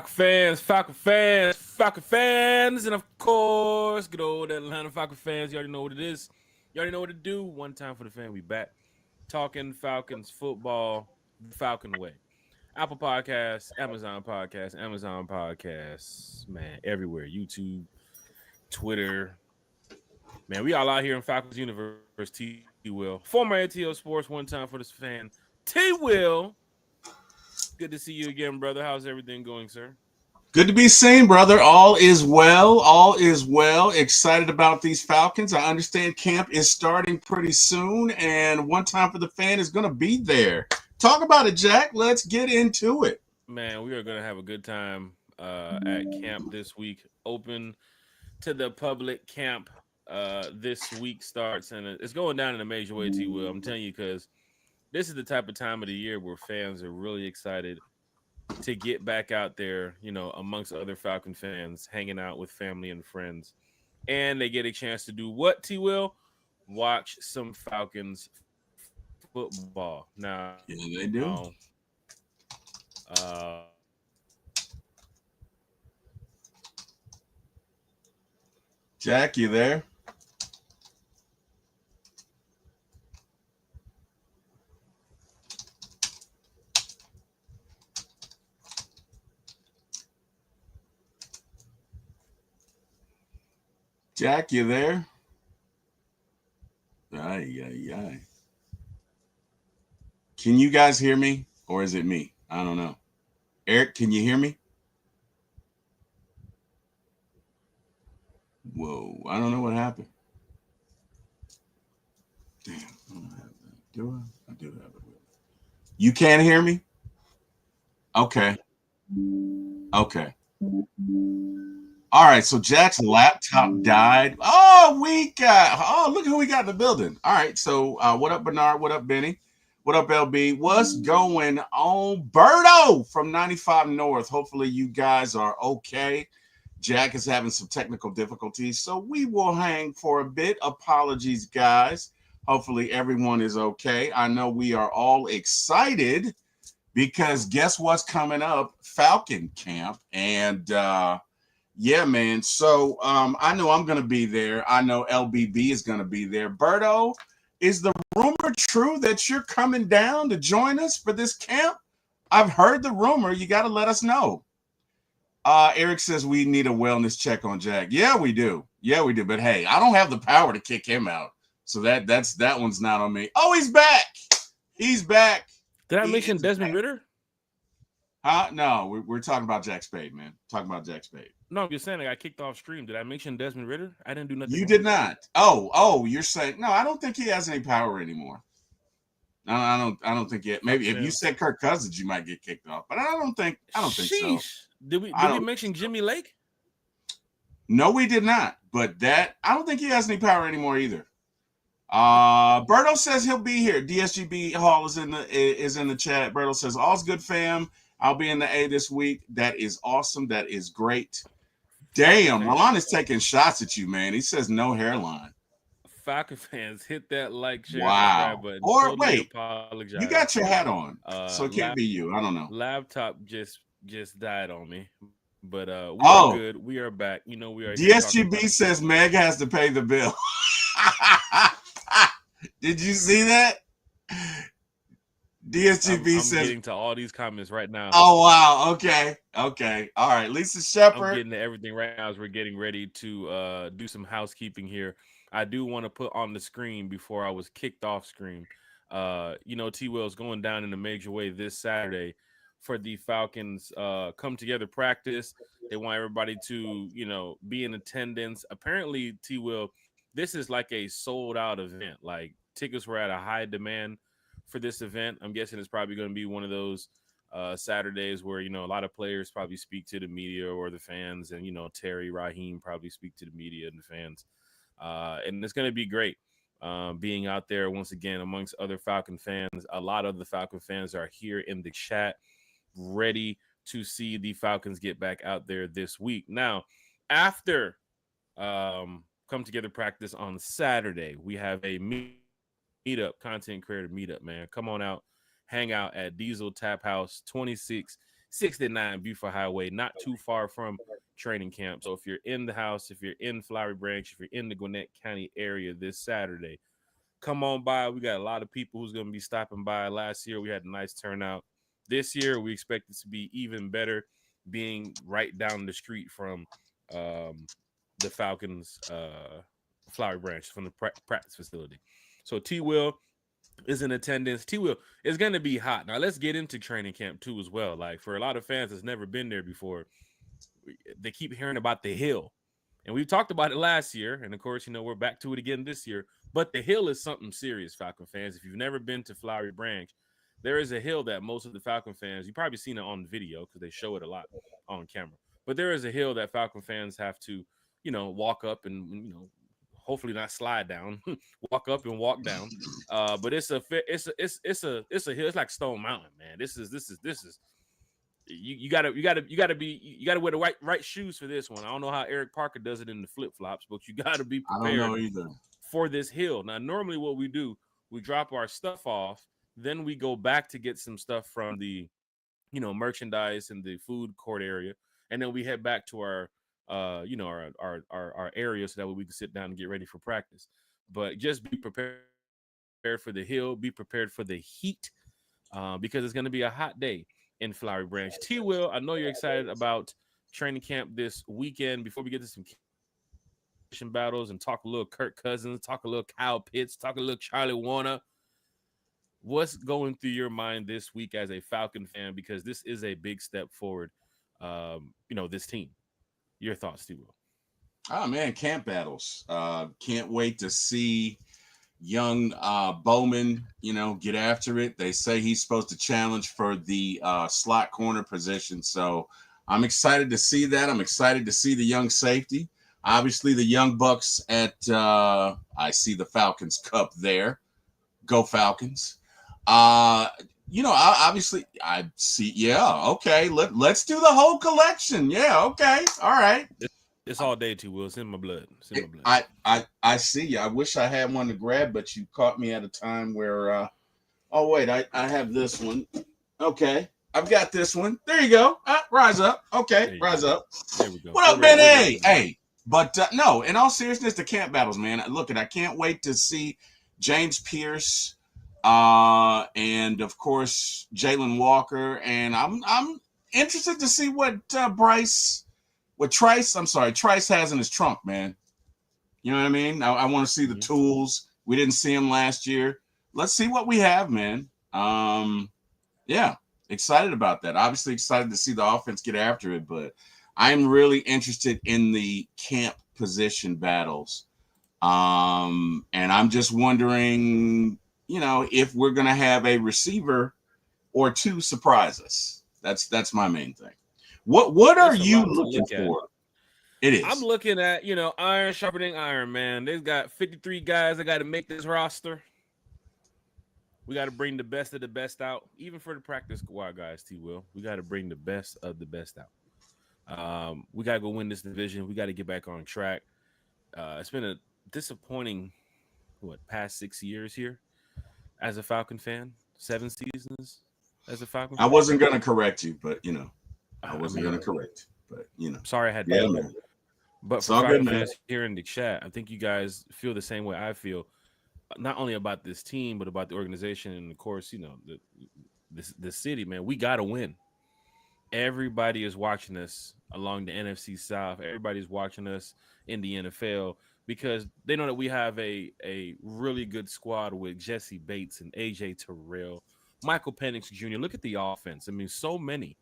Falcon fans, and of course, good old Atlanta Falcon fans. You already know what it is. You already know what to do. One time for the fan, we back talking Falcons football the Falcon way. Apple Podcasts, Amazon Podcasts, man, everywhere. YouTube, Twitter, man. We all out here in Falcons universe. T Will, former ATO Sports, one time for this fan. T Will, good to see you again, brother. How's everything going, sir? Good to be seen, brother. All is well. All is well. Excited about these Falcons. I understand camp is starting pretty soon, and one time for the fan is going to be there. Talk about it, Jack. Let's get into it. Man, we are going to have a good time at camp this week. Open to the public camp this week starts, and it's going down in a major way, T. Will. I'm telling you, because this is the type of time of the year where fans are really excited to get back out there, you know, amongst other Falcon fans, hanging out with family and friends. And they get a chance to do what, T. Will? Watch some Falcons football. Now, Yeah, they do. uh, Jack, you there? Jack, you there? Ay, ay, ay. Can you guys hear me? Or is it me? I don't know. Eric, can you hear me? Whoa, I don't know what happened. Damn, I don't have that. Do I? I do have it. You can't hear me? Okay. Okay. All right, so Jack's laptop died. Look who we got in the building. All right, so what up, Bernard? What up, Benny? What up, LB? What's going on? Berto from 95 North. Hopefully you guys are okay. Jack is having some technical difficulties, so we will hang for a bit. Apologies, guys. Hopefully everyone is okay. I know we are all excited because guess what's coming up? Falcon Camp. And yeah, man. So I know I'm going to be there. I know LBB is going to be there. Berto, is the rumor true that you're coming down to join us for this camp? I've heard the rumor. You got to let us know. Eric says we need a wellness check on Jack. Yeah, we do. Yeah, we do. But hey, I don't have the power to kick him out. So that one's not on me. Oh, he's back. He's back. did I mention Desmond Ritter? No, we're talking about Jack Spade, man. Talking about Jack Spade. No, I'm just saying I got kicked off stream. Did I mention Desmond Ritter? I didn't do nothing. You wrong. did not. Oh, you're saying no. I don't think he has any power anymore. No, I don't think yet. Maybe if you said Kirk Cousins, you might get kicked off. But I don't think so. Did we mention Jimmy Lake? No, we did not. But I don't think he has any power anymore either. Berto says he'll be here. DSGB Hall is in the chat. Berto says all's good, fam. I'll be in the A this week. That is awesome. That is great. Damn, Ron is taking shots at you, man. He says no hairline. Falcon fans, hit that like, share, wow. subscribe button. Or totally wait, apologize. You got your hat on, so it can't be you. I don't know. Laptop just died on me, but we are good. We are back. You know, we are. DSGB says Meg has to pay the bill. Did you see that? DSGB says. I'm getting to all these comments right now. Oh wow. Okay. All right. Lisa Shepard. I'm getting to everything right now as we're getting ready to do some housekeeping here. I do want to put on the screen before I was kicked off screen. You know, T. Will's going down in a major way this Saturday for the Falcons come together practice. They want everybody to, you know, be in attendance. Apparently, T. Will, this is like a sold out event. Like tickets were at a high demand for this event. I'm guessing it's probably going to be one of those Saturdays where, you know, a lot of players probably speak to the media or the fans, and, you know, Terry, Raheem probably speak to the media and the fans. And it's going to be great being out there once again amongst other Falcon fans. A lot of the Falcon fans are here in the chat ready to see the Falcons get back out there this week. Now, after come together practice on Saturday, we have a meetup, content creator meetup, man. Come on out, hang out at Diesel Tap House, 26 69 Buford Highway, not too far from training camp. So if you're in the house, if you're in Flowery Branch, if you're in the Gwinnett County area this Saturday, come on by. We got a lot of people who's going to be stopping by. Last year, we had a nice turnout. This year, we expect it to be even better, being right down the street from the Falcons' Flowery Branch, from the practice facility. So T. Will is in attendance. T. Will is going to be hot. Now, let's get into training camp, too, as well. Like, for a lot of fans that's never been there before, they keep hearing about the Hill. And we've talked about it last year. And, of course, we're back to it again this year. But the Hill is something serious, Falcon fans. If you've never been to Flowery Branch, there is a hill that most of the Falcon fans, you've probably seen it on video because they show it a lot on camera. But there is a hill that Falcon fans have to, walk up and, hopefully not slide down, walk up and walk down. But it's a hill. It's like Stone Mountain, man. This is you gotta wear the right shoes for this one. I don't know how Eric Parker does it in the flip flops, but you gotta be prepared. I don't know either. For this hill. Now, normally what we do, we drop our stuff off, then we go back to get some stuff from the, merchandise and the food court area, and then we head back to our, our area so that way we can sit down and get ready for practice. But just be prepared for the hill, be prepared for the heat, because it's going to be a hot day in Flowery Branch. T. Will, I know you're excited about training camp this weekend. Before we get to some battles and talk a little Kirk Cousins, talk a little Kyle Pitts, talk a little Charlie Warner, what's going through your mind this week as a Falcon fan? Because this is a big step forward, this team. Your thoughts, T. Will? Oh, man, camp battles. Can't wait to see young Bowman, get after it. They say he's supposed to challenge for the slot corner position. So I'm excited to see that. I'm excited to see the young safety. Obviously, the Young Bucks at I see the Falcons Cup there. Go Falcons. Obviously, I see. Yeah, okay. Let's do the whole collection. Yeah, okay. All right. It's all day, T. Will. It's in my blood. It's in my blood. I see. I wish I had one to grab, but you caught me at a time where. Oh wait, I have this one. Okay, I've got this one. There you go. Rise up. Okay, rise up. There we go. What up, Ben? Hey. But no, in all seriousness, the camp battles, man. Look, I can't wait to see James Pierce, and of course Jalen Walker, and I'm interested to see what Trice has in his trunk, man. You know what I mean? I want to see the tools. We didn't see him last year. Let's see what we have, man. Yeah, excited about that. Obviously excited to see the offense get after it, but I'm really interested in the camp position battles. And I'm just wondering, if we're going to have a receiver or two surprise us. That's my main thing. What are you looking for? It is. I'm looking at, iron sharpening iron, man. They've got 53 guys that got to make this roster. We got to bring the best of the best out, even for the practice squad guys, T. Will. We got to bring the best of the best out. We got to go win this division. We got to get back on track. It's been a disappointing, past 6 years here as a Falcon fan. 7 seasons as a Falcon fan. I wasn't going to correct you, but, I wasn't going to correct you, but, Sorry I had to. Yeah, man. But for Falcon fans here in the chat, I think you guys feel the same way I feel, not only about this team, but about the organization and, of course, the city, man. We got to win. Everybody is watching us along the NFC South. Everybody's watching us in the NFL because they know that we have a really good squad with Jesse Bates and AJ Terrell, Michael Penix Jr. Look at the offense. I mean, so many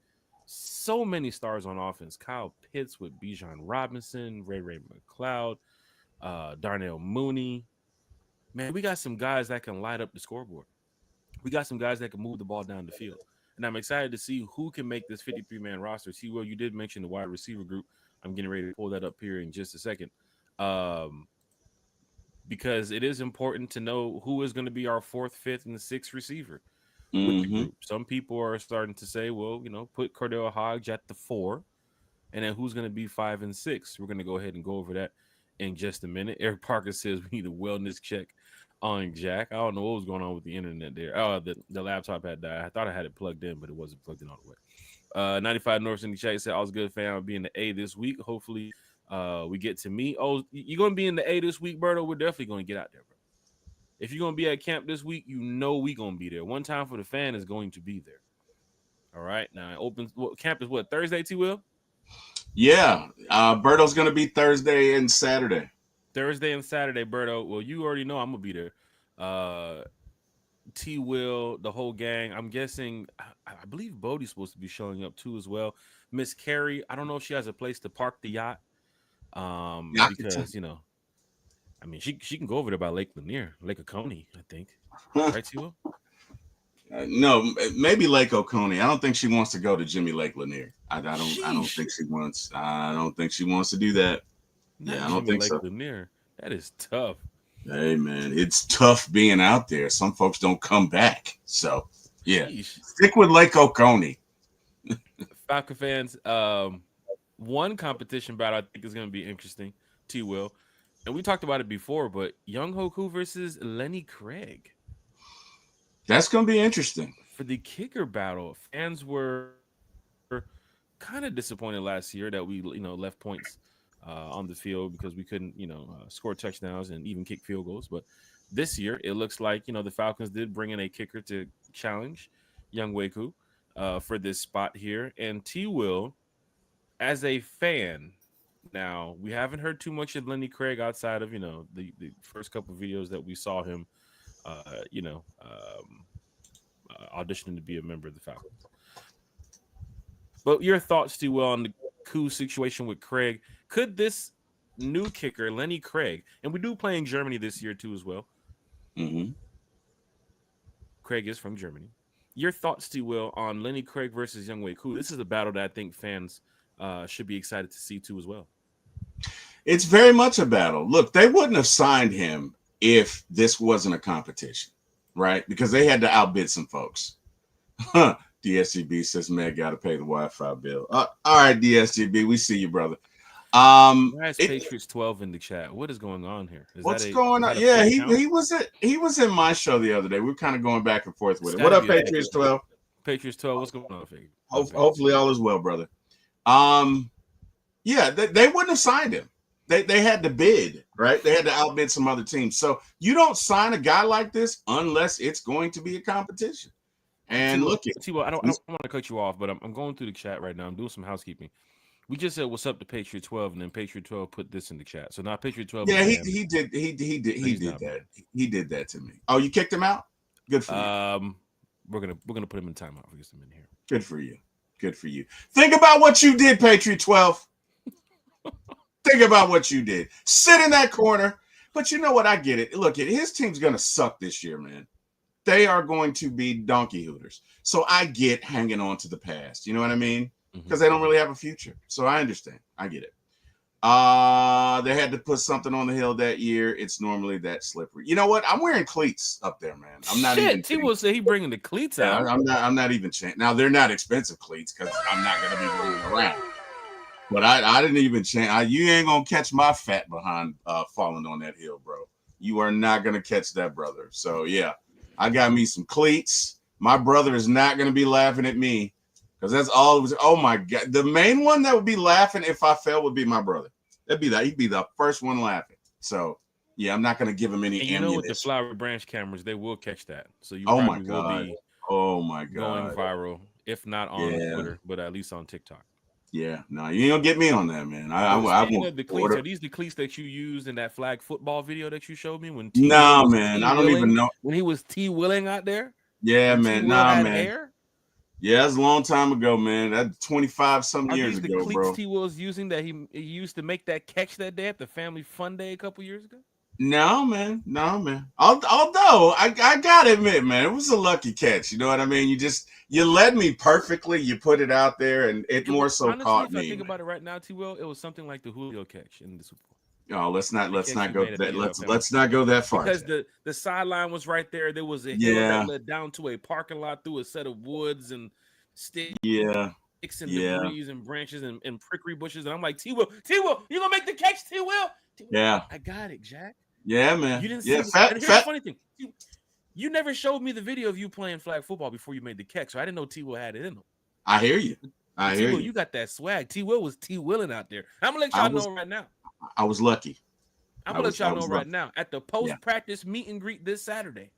stars on offense. Kyle Pitts with Bijan Robinson, Ray McLeod, Darnell Mooney. Man, we got some guys that can light up the scoreboard. We got some guys that can move the ball down the field. And I'm excited to see who can make this 53-man roster. See, Will, you did mention the wide receiver group. I'm getting ready to pull that up here in just a second. Because it is important to know who is going to be our 4th, 5th, and 6th receiver with the group. Some people are starting to say, well, put Cordell Hodge at the 4, and then who's going to be 5 and 6? We're going to go ahead and go over that in just a minute. Eric Parker says we need a wellness check on Jack. I don't know what was going on with the internet there. Oh, the laptop had died. I thought I had it plugged in, but it wasn't plugged in all the way. 95 North in the chat said, I was good, fan. I'll be in the A this week. Hopefully, we get to meet. Oh, you're going to be in the A this week, Berto? We're definitely going to get out there, bro. If you're going to be at camp this week, you know we're going to be there. One Time for the Fan is going to be there. All right. Now, camp is what, Thursday, T. Will? Yeah. Berto's going to be Thursday and Saturday. Thursday and Saturday, Berto. Well, you already know I'm going to be there. T. Will, the whole gang. I'm guessing, I believe Bodie's supposed to be showing up too as well. Miss Carrie, I don't know if she has a place to park the yacht. Because, you know, I mean, she can go over there by Lake Lanier, Lake Oconee, I think. Right, T. Will? No, maybe Lake Oconee. I don't think she wants to go to Jimmy Lake Lanier. I don't think she wants. I don't think she wants to do that. Not yeah, I don't Jimmy think Lake so. Lanier. That is tough. Hey man, it's tough being out there. Some folks don't come back. So yeah, stick with Lake Oconee. Falcon fans, one competition battle I think is going to be interesting. T. Will, and we talked about it before, but Young Hoku versus Lenny Craig. That's going to be interesting. For the kicker battle, fans were kind of disappointed last year that we, left points on the field because we couldn't, score touchdowns and even kick field goals. But this year, it looks like, the Falcons did bring in a kicker to challenge Young Weku for this spot here. And T. Will, as a fan, now we haven't heard too much of Lenny Craig outside of, the first couple of videos that we saw him, auditioning to be a member of the Falcons. But your thoughts, T. Will, on the coup situation with Craig? Could this new kicker, Lenny Craig, and we do play in Germany this year too as well. Mm-hmm. Craig is from Germany. Your thoughts, T. Will, on Lenny Craig versus Young Weku? This is a battle that I think fans should be excited to see too as well. It's very much a battle. Look, they wouldn't have signed him if this wasn't a competition, right? Because they had to outbid some folks. DSGB says, man, got to pay the Wi-Fi bill. All right, DSGB, we see you, brother. Why is Patriots 12 in the chat? What is going on here? What's going on? Yeah, he was in my show the other day. We were kind of going back and forth with it. What up, Patriots 12? Patriots 12, what's going on, Figgy? Hopefully all is well, brother. Yeah, they wouldn't have signed him. They had to bid, right? They had to outbid some other teams. So you don't sign a guy like this unless it's going to be a competition. And look, I don't want to cut you off, but I'm going through the chat right now. I'm doing some housekeeping. We just said what's up to Patriot 12, and then Patriot 12 put this in the chat. So now Patriot 12. Yeah, he did that. He did that to me. Oh, you kicked him out? Good for you. We're gonna put him in timeout for just a minute here. Good for you. Good for you. Think about what you did, Patriot 12. Think about what you did. Sit in that corner. But you know what? I get it. Look, his team's gonna suck this year, man. They are going to be donkey hooters. So I get hanging on to the past. You know what I mean? Because they don't really have a future. So I understand. I get it. They had to put something on the hill that year. It's normally that slippery. You know what? I'm wearing cleats up there, man. I'm not even. T will say he bringing the cleats out. I'm not even changing. Now they're not expensive cleats because I'm not gonna be moving around. But I didn't even change. You ain't gonna catch my fat behind falling on that hill, bro. You are not gonna catch that, brother. So yeah, I got me some cleats. My brother is not gonna be laughing at me. Because that's all it was. Oh my God. The main one that would be laughing if I fell would be my brother. That'd be that. He'd be the first one laughing. So yeah, I'm not gonna give him any ammunition. You know, with the Flower Branch cameras, they will catch that. So you will be going viral, if not on Twitter, but at least on TikTok. Yeah, no, you ain't gonna get me on that, man. I won't. The cleats, are these the cleats that you used in that flag football video that you showed me when? No, man, I don't even know when he was T-willing out there. Yeah, man, nah, man. Hair? Yeah, that's a long time ago, man. That's 25-something years ago, the cleats bro. T. Will's using that he used to make that catch that day at the Family Fun Day a couple years ago? No, man. Although I gotta admit, man, it was a lucky catch. You know what I mean? You led me perfectly. You put it out there, and it more so honestly, caught if me. I think about it right now, T. Will, it was something like the Julio catch in the Super Bowl. No, let's not go that. Let's not go that far. Because the sideline was right there. There was a hill that led down to a parking lot through a set of woods and sticks. And debris and branches and prickly bushes. And I'm like, T. Will, you gonna make the catch, T. Will? Yeah, I got it, Jack. Yeah, man. You didn't see here's the funny thing. You never showed me the video of you playing flag football before you made the catch, so I didn't know T. Will had it in him. I hear you. I T hear Will, you. you got that swag. T Will was T Willing out there. I'm gonna let I y'all was know right now. I was lucky. I'm gonna let y'all I know was right lucky. now. At the post-practice meet and greet this Saturday.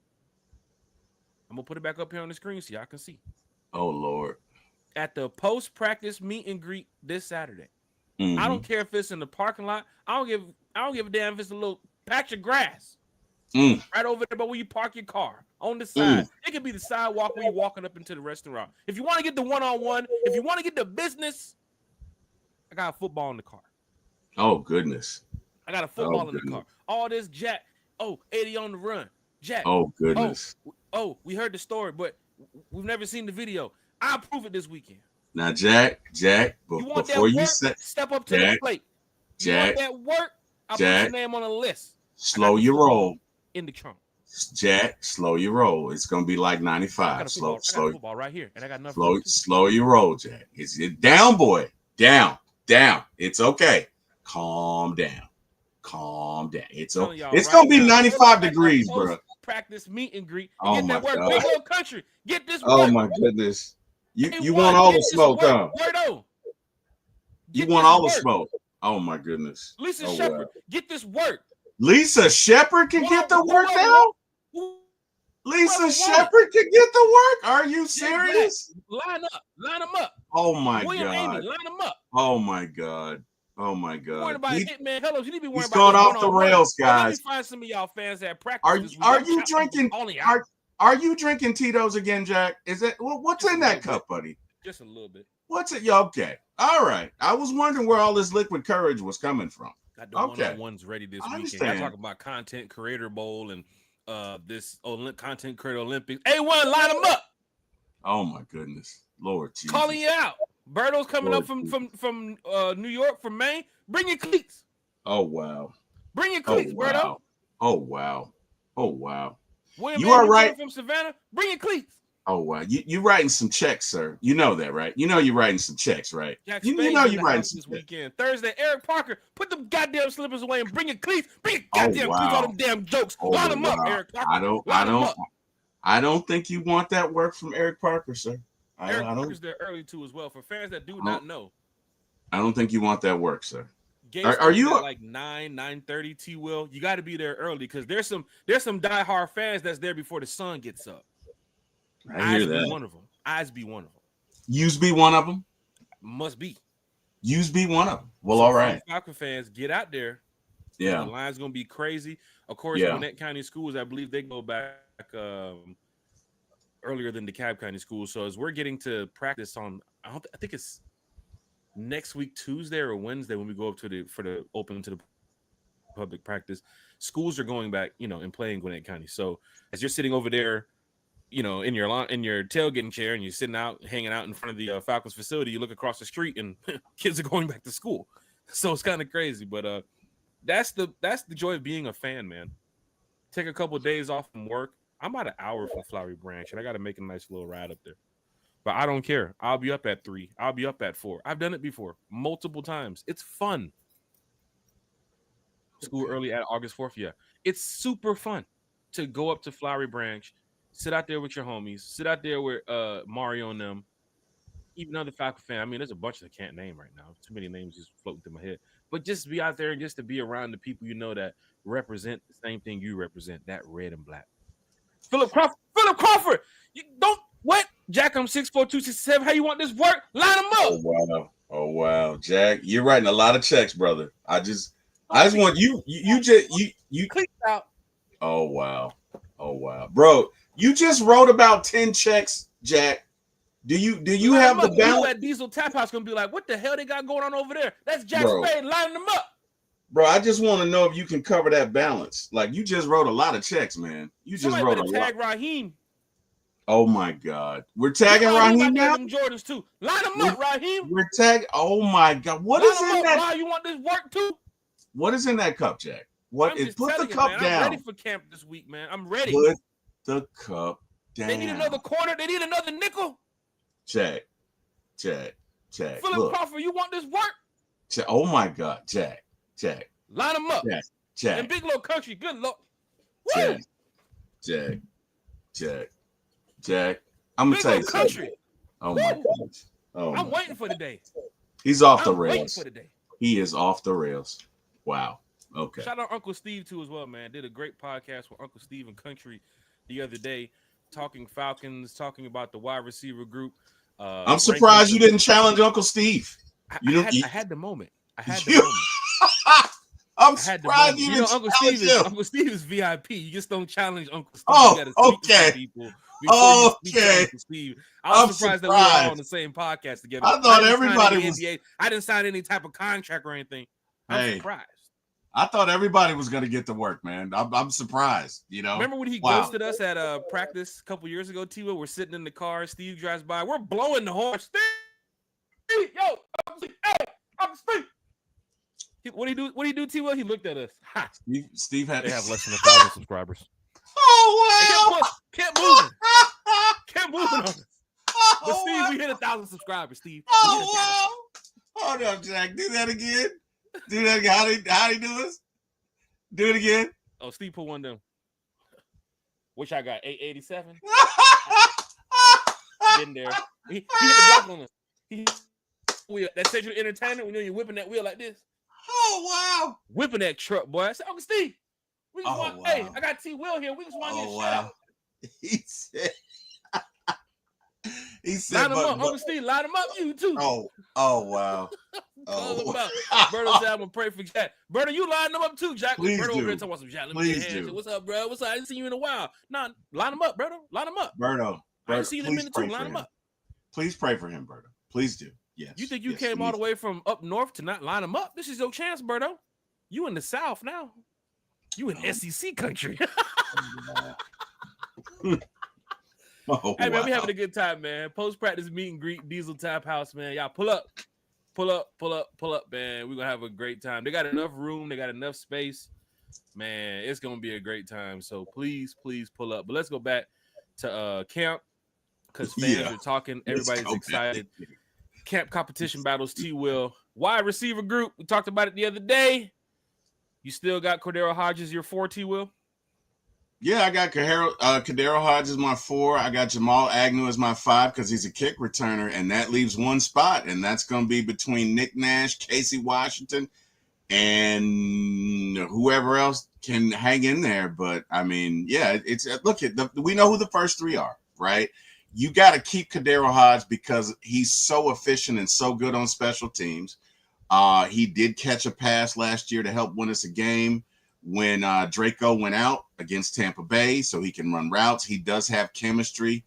I'm gonna put it back up here on the screen so y'all can see. Oh Lord. At the post-practice meet and greet this Saturday. Mm-hmm. I don't care if it's in the parking lot. I don't give a damn if it's a little patch of grass. Right over there, but where you park your car on the side. It could be the sidewalk where you're walking up into the restaurant. If you want to get the one-on-one, if you want to get the business, I got a football in the car. Oh goodness. I got a football in the car. All this Jack. Oh, 80 on the run. Jack. Oh goodness. Oh, we heard the story, but we've never seen the video. I'll prove it this weekend. Now, Jack, you want before that you work, say, step up to the plate. You want that work? I'll put your name on a list. Slow your roll. In the trunk. Jack, slow your roll. It's gonna be like 95. I got a football right here, and I got nothing. Slow your roll, Jack. It's down, boy. Down. It's okay. Calm down. It's okay. It's gonna be 95 degrees, bro. Practice meet and greet. Oh get my that work. God. Big Little Country. Get this work. Oh my goodness. You want all the smoke, huh? You want all the smoke. Oh my goodness. Lisa Shepard, get this work. Lisa Shepard can get the work now? Lisa Shepard can get the work? Are you serious? Line them up. Oh my William God. Amy, line them up. Oh my God. Oh my God. Worrying about Hitman. Hello, you need to be worrying about going off the rails, guys. Let me find some of y'all fans that practice. Are you drinking? Are you drinking Tito's again, Jack? Is it what's in that cup, buddy? Just a little bit. What's it? Okay. All right. I was wondering where all this liquid courage was coming from. Got the one-on-ones ready this weekend. I talk about Content Creator Bowl and this Content Creator Olympics. A1, line them up. Oh my goodness, Lord Jesus. Calling you out. Berto's coming up from New York, from Maine. Bring your cleats. Oh wow. Bring your cleats, Berto. Oh wow. Oh wow. William, you are right. From Savannah. Bring your cleats. Oh wow. You writing some checks, sir. You know that, right? You know you're writing some checks, right? You know you're writing some this weekend. Thursday, Eric Parker, put them goddamn slippers away and bring your cleats. Bring your goddamn cleats, all them damn jokes. Line them up, Eric Parker. I don't think you want that work from Eric Parker, sir. Eric Parker's there early too as well. For fans that do not know, I don't think you want that work, sir. Are you like 9:30? T Will, you got to be there early because there's some diehard fans that's there before the sun gets up. I hear that. Be one of them. Eyes be one of them. Yous be one of them. Must be. Yous be one of them. Well, all right. Falcon fans, get out there. Yeah. The line's gonna be crazy. Of course, Gwinnett County schools, I believe they go back earlier than DeKalb County schools. So as we're getting to practice on, I think it's next week, Tuesday or Wednesday, when we go up to the open to the public practice, schools are going back, and playing Gwinnett County. So as you're sitting over there, in your tailgating chair, and you're sitting out, hanging out in front of the Falcons facility, you look across the street, and kids are going back to school. So it's kind of crazy, but that's the joy of being a fan, man. Take a couple of days off from work. I'm about an hour from Flowery Branch, and I got to make a nice little ride up there. But I don't care. I'll be up at 3. I'll be up at 4. I've done it before, multiple times. It's fun. School early at August 4th, yeah. It's super fun to go up to Flowery Branch, sit out there with your homies, sit out there with Mario and them, even other Falcon fan. I mean, there's a bunch that I can't name right now. Too many names just floating through my head. But just be out there and just to be around the people that represent the same thing you represent, that red and black. Philip Crawford, you don't what? Jack, I'm 6'4", 267. How you want this work? Line them up. Oh wow, Jack, you're writing a lot of checks, brother. I just want you click out. Oh wow, bro. You just wrote about 10 checks, Jack. Do you have the balance? That Diesel Tap House gonna be like, what the hell they got going on over there? That's Jack Spade lining them up. Bro, I just want to know if you can cover that balance. Like, you just wrote a lot of checks, man. You just wrote a lot. Tag Raheem. Oh my God, we're tagging Raheem now. Jordans too. Line them up, Raheem. We're tagging. Oh my God, what is in that? Why you want this work too? What is in that cup, Jack? What is? Put the cup down. I'm ready for camp this week, man. I'm ready. Put the cup down. They need another corner. They need another nickel. Jack. Philip Crawford, you want this work? Oh my God, Jack. Line them up. Jack. And Big Little Country, good luck. Jack. I'm gonna tell you something. Oh my goodness. Oh, I'm waiting for the day. He's off the I'm waiting rails. for the day. He is off the rails. Wow. Okay. Shout out Uncle Steve too as well, man. Did a great podcast with Uncle Steve and Country the other day, talking Falcons, talking about the wide receiver group. I'm Ranking surprised you them. didn't challenge Uncle Steve. I had the moment. I had the You- moment. I'm I had the surprised moment. you You know, didn't challenge him. Uncle Steve is VIP. You just don't challenge Uncle Steve. Oh, You got to speak to okay. some people before you speak to Okay. Uncle Steve. I was surprised that we were all on the same podcast together. I thought didn't everybody sign any was. NDA. I didn't sign any type of contract or anything. I'm Hey, surprised. I thought everybody was going to get to work, man. I'm surprised. You know. Remember when he ghosted us at practice a couple years ago, T-Will? We're sitting in the car. Steve drives by. We're blowing the horn. Steve, yo, Uncle Steve, hey, Uncle Steve. What do you do, T-Will? He looked at us. Ha. Steve had. They have less than 1,000 subscribers. Oh wow! Kept moving. Kept moving on us. Oh, But Steve, wow. we hit 1,000 subscribers, Steve. Oh wow! Hold up, Jack. Do that again. Do that again. How he do this? Do it again. Oh, Steve put one down. Which I got 887. Been there. He hit the block on us. Wheel. That Central Entertainment, when you're whipping that wheel like this. Oh wow! Whipping that truck, boy. I said, Uncle Steve, we just Wow. hey, I got T Will here. We just want to get shot. He said. He said, line him up, Uncle Steve. Line him up, you too. Oh wow! Call him out. Berto said, I'm gonna pray for Jack. Berto, you line him up too, Jack. Please Berto do. over there talking about some Jack. Let me Please get a hand. do. What's up, bro? What's up? I didn't see you in a while. Nah, line him up, Berto. Line him up. Berto, I ain't seen him in a minute too. Line him up. Please pray for him, Berto. Please do. Yes. You think you came all the way from up north to not line him up? This is your chance, Berto. You in the South now. You in SEC country. Oh, hey, man, wow. we having a good time, man. Post-practice meet and greet, Diesel Tap House, man. Y'all pull up, man. We're going to have a great time. They got enough room. They got enough space. Man, it's going to be a great time. So please pull up. But let's go back to camp because fans are talking. Everybody's excited. Camp competition battles, T-Will. Wide receiver group. We talked about it the other day. You still got Cordero Hodges, your 4, T-Will? Yeah, I got Cordero Hodges my 4. I got Jamal Agnew as my 5 because he's a kick returner, and that leaves one spot, and that's going to be between Nick Nash, Casey Washington, and whoever else can hang in there. But I mean, yeah, it's we know who the first 3 are, right? You got to keep Cordero Hodges because he's so efficient and so good on special teams. He did catch a pass last year to help win us a game when Draco went out against Tampa Bay, so he can run routes. He does have chemistry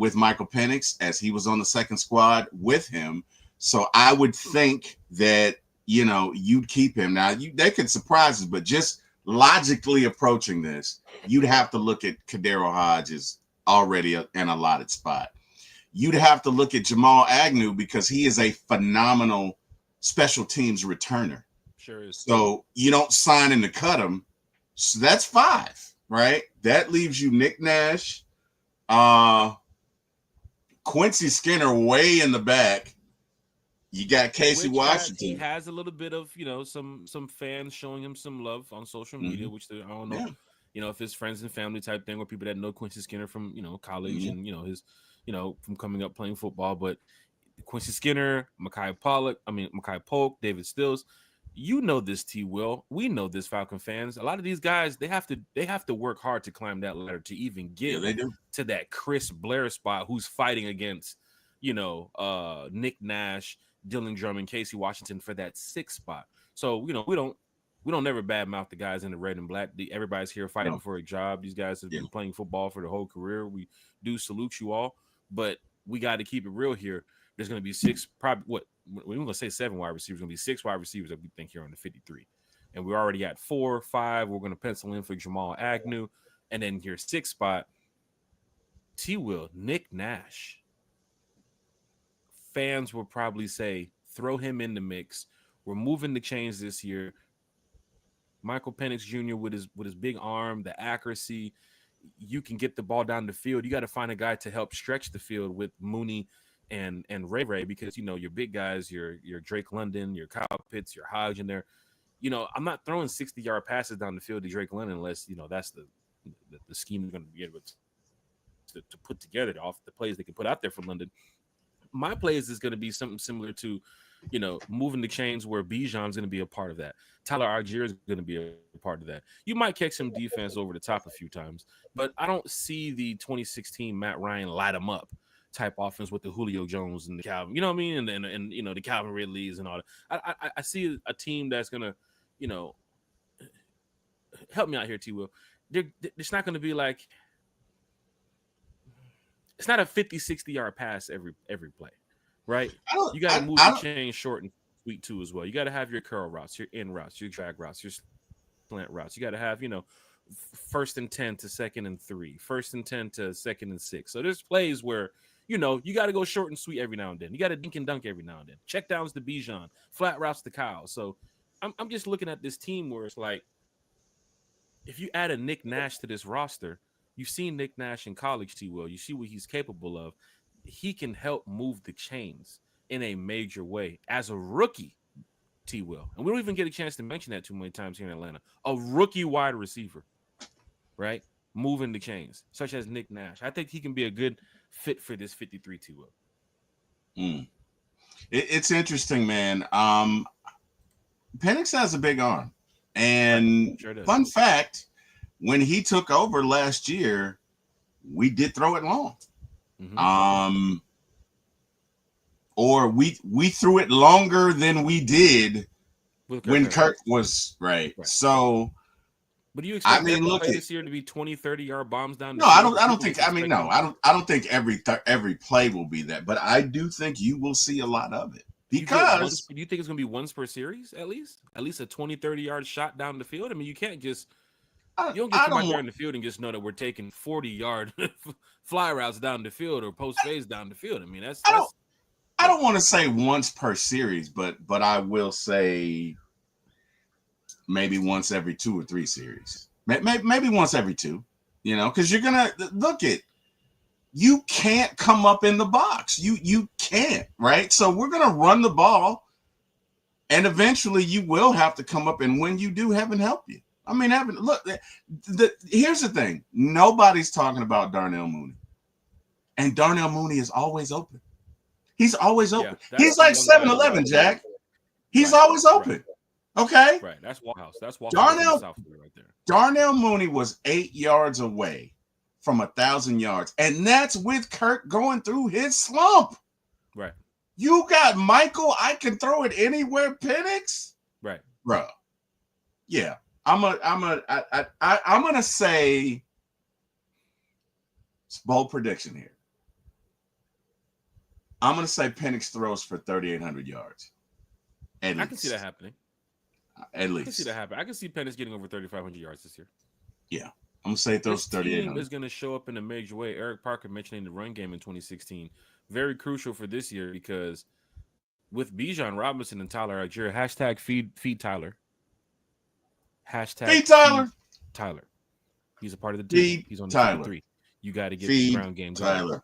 with Michael Penix as he was on the second squad with him. So I would think that, you'd keep him. Now, they could surprise us, but just logically approaching this, you'd have to look at Cordero Hodges already an allotted spot. You'd have to look at Jamal Agnew because he is a phenomenal special teams returner. Sure is. So you don't sign him to cut him. So that's 5, right? That leaves you Nick Nash, Quincy Skinner way in the back. You got Casey Washington. He has a little bit of, some fans showing him some love on social media, which I don't know. Yeah. If it's friends and family type thing, or people that know Quincy Skinner from, college and, his, from coming up playing football. But Quincy Skinner, Mekhi Polk, David Stills, this, T-Will. We know this, Falcon fans. A lot of these guys, they have to work hard to climb that ladder to even get to that Chris Blair spot who's fighting against, Nick Nash, Dylan Drummond, Casey Washington for that 6th spot. So, we don't never badmouth the guys in the red and black. Everybody's here fighting for a job. These guys have been playing football for their whole career. We do salute you all, but we got to keep it real here. There's going to be 6, probably we're going to say 7 wide receivers. Going to be 6 wide receivers that we think here on the 53. And we're already at 4, 5. We're going to pencil in for Jamal Agnew. And then your 6th spot, T-Will, Nick Nash. Fans will probably say, throw him in the mix. We're moving the chains this year. Michael Penix Jr. with his big arm, the accuracy, you can get the ball down the field. You got to find a guy to help stretch the field with Mooney and Ray because your big guys, your Drake London, your Kyle Pitts, your Hodge in there. I'm not throwing 60-yard passes down the field to Drake London unless that's the scheme they're going to be able to put together off the plays they can put out there for London. my plays is going to be something similar to, moving the chains where Bijan's going to be a part of that. Tyler Algier is going to be a part of that. You might catch some defense over the top a few times, but I don't see the 2016 Matt Ryan light him up type offense with the Julio Jones and the Calvin, you know what I mean, and the Calvin Ridleys and all that. I see a team that's going to, help me out here, T. Will. It's not going to be like, it's not a 50, 60-yard pass every play, right? You got to move the chain short and sweet too as well. You got to have your curl routes, your in routes, your drag routes, your slant routes. You got to have, 1st and 10 to 2nd and 3, 1st and 10 to 2nd and 6. So there's plays where, you got to go short and sweet every now and then. You got to dink and dunk every now and then. Check downs to Bijan, flat routes to Kyle. So I'm just looking at this team where it's like, if you add a Nick Nash to this roster, you've seen Nick Nash in college, T. Will. You see what he's capable of. He can help move the chains in a major way as a rookie, T. Will. And we don't even get a chance to mention that too many times here in Atlanta. A rookie wide receiver, right? Moving the chains, such as Nick Nash. I think he can be a good fit for this 53, T. Will. It's interesting, man. Penix has a big arm. And sure fun fact, when he took over last year, we did throw it long. Mm-hmm. Or we threw it longer than we did when Kirk was right. So, but do you expect this year to be 20, 30-yard bombs down the field? I don't think every play will be that, but I do think you will see a lot of it. Because do you think it's going to be once per series at least a 20, 30-yard shot down the field? I mean, you can't just you don't get out there in the field and just know that we're taking 40-yard fly routes down the field or post phase down the field. I mean, I don't want to say once per series, but I will say maybe once every 2 or 3 series. Maybe once every 2, because you're gonna look at. You can't come up in the box. You can't, right? So we're going to run the ball, and eventually you will have to come up, and when you do, heaven help you. I mean, look, here's the thing. Nobody's talking about Darnell Mooney, and Darnell Mooney is always open. He's always open. Yeah, he's like 7-Eleven, Jack. He's always open. Right. Okay? Right. That's Walthouse. That's Walthouse right there. Darnell Mooney was 8 yards away from 1,000 yards. And that's with Kirk going through his slump. Right. You got Michael, I can throw it anywhere, Penix. Right. Bro. Yeah. I'm gonna say it's bold prediction here. I'm gonna say Penix throws for 3,800 yards. I can see that happening. At least. I can see that happen. I can see Penix getting over 3,500 yards this year. Yeah. I'm going to say those 3,800. Is going to show up in a major way. Eric Parker mentioning the run game in 2016. Very crucial for this year because with Bijan Robinson and Tyler Algier, hashtag feed Tyler. Hashtag feed Tyler. Feed Tyler. He's a part of the team. He's on the 53. You got to get the ground game going. Tyler.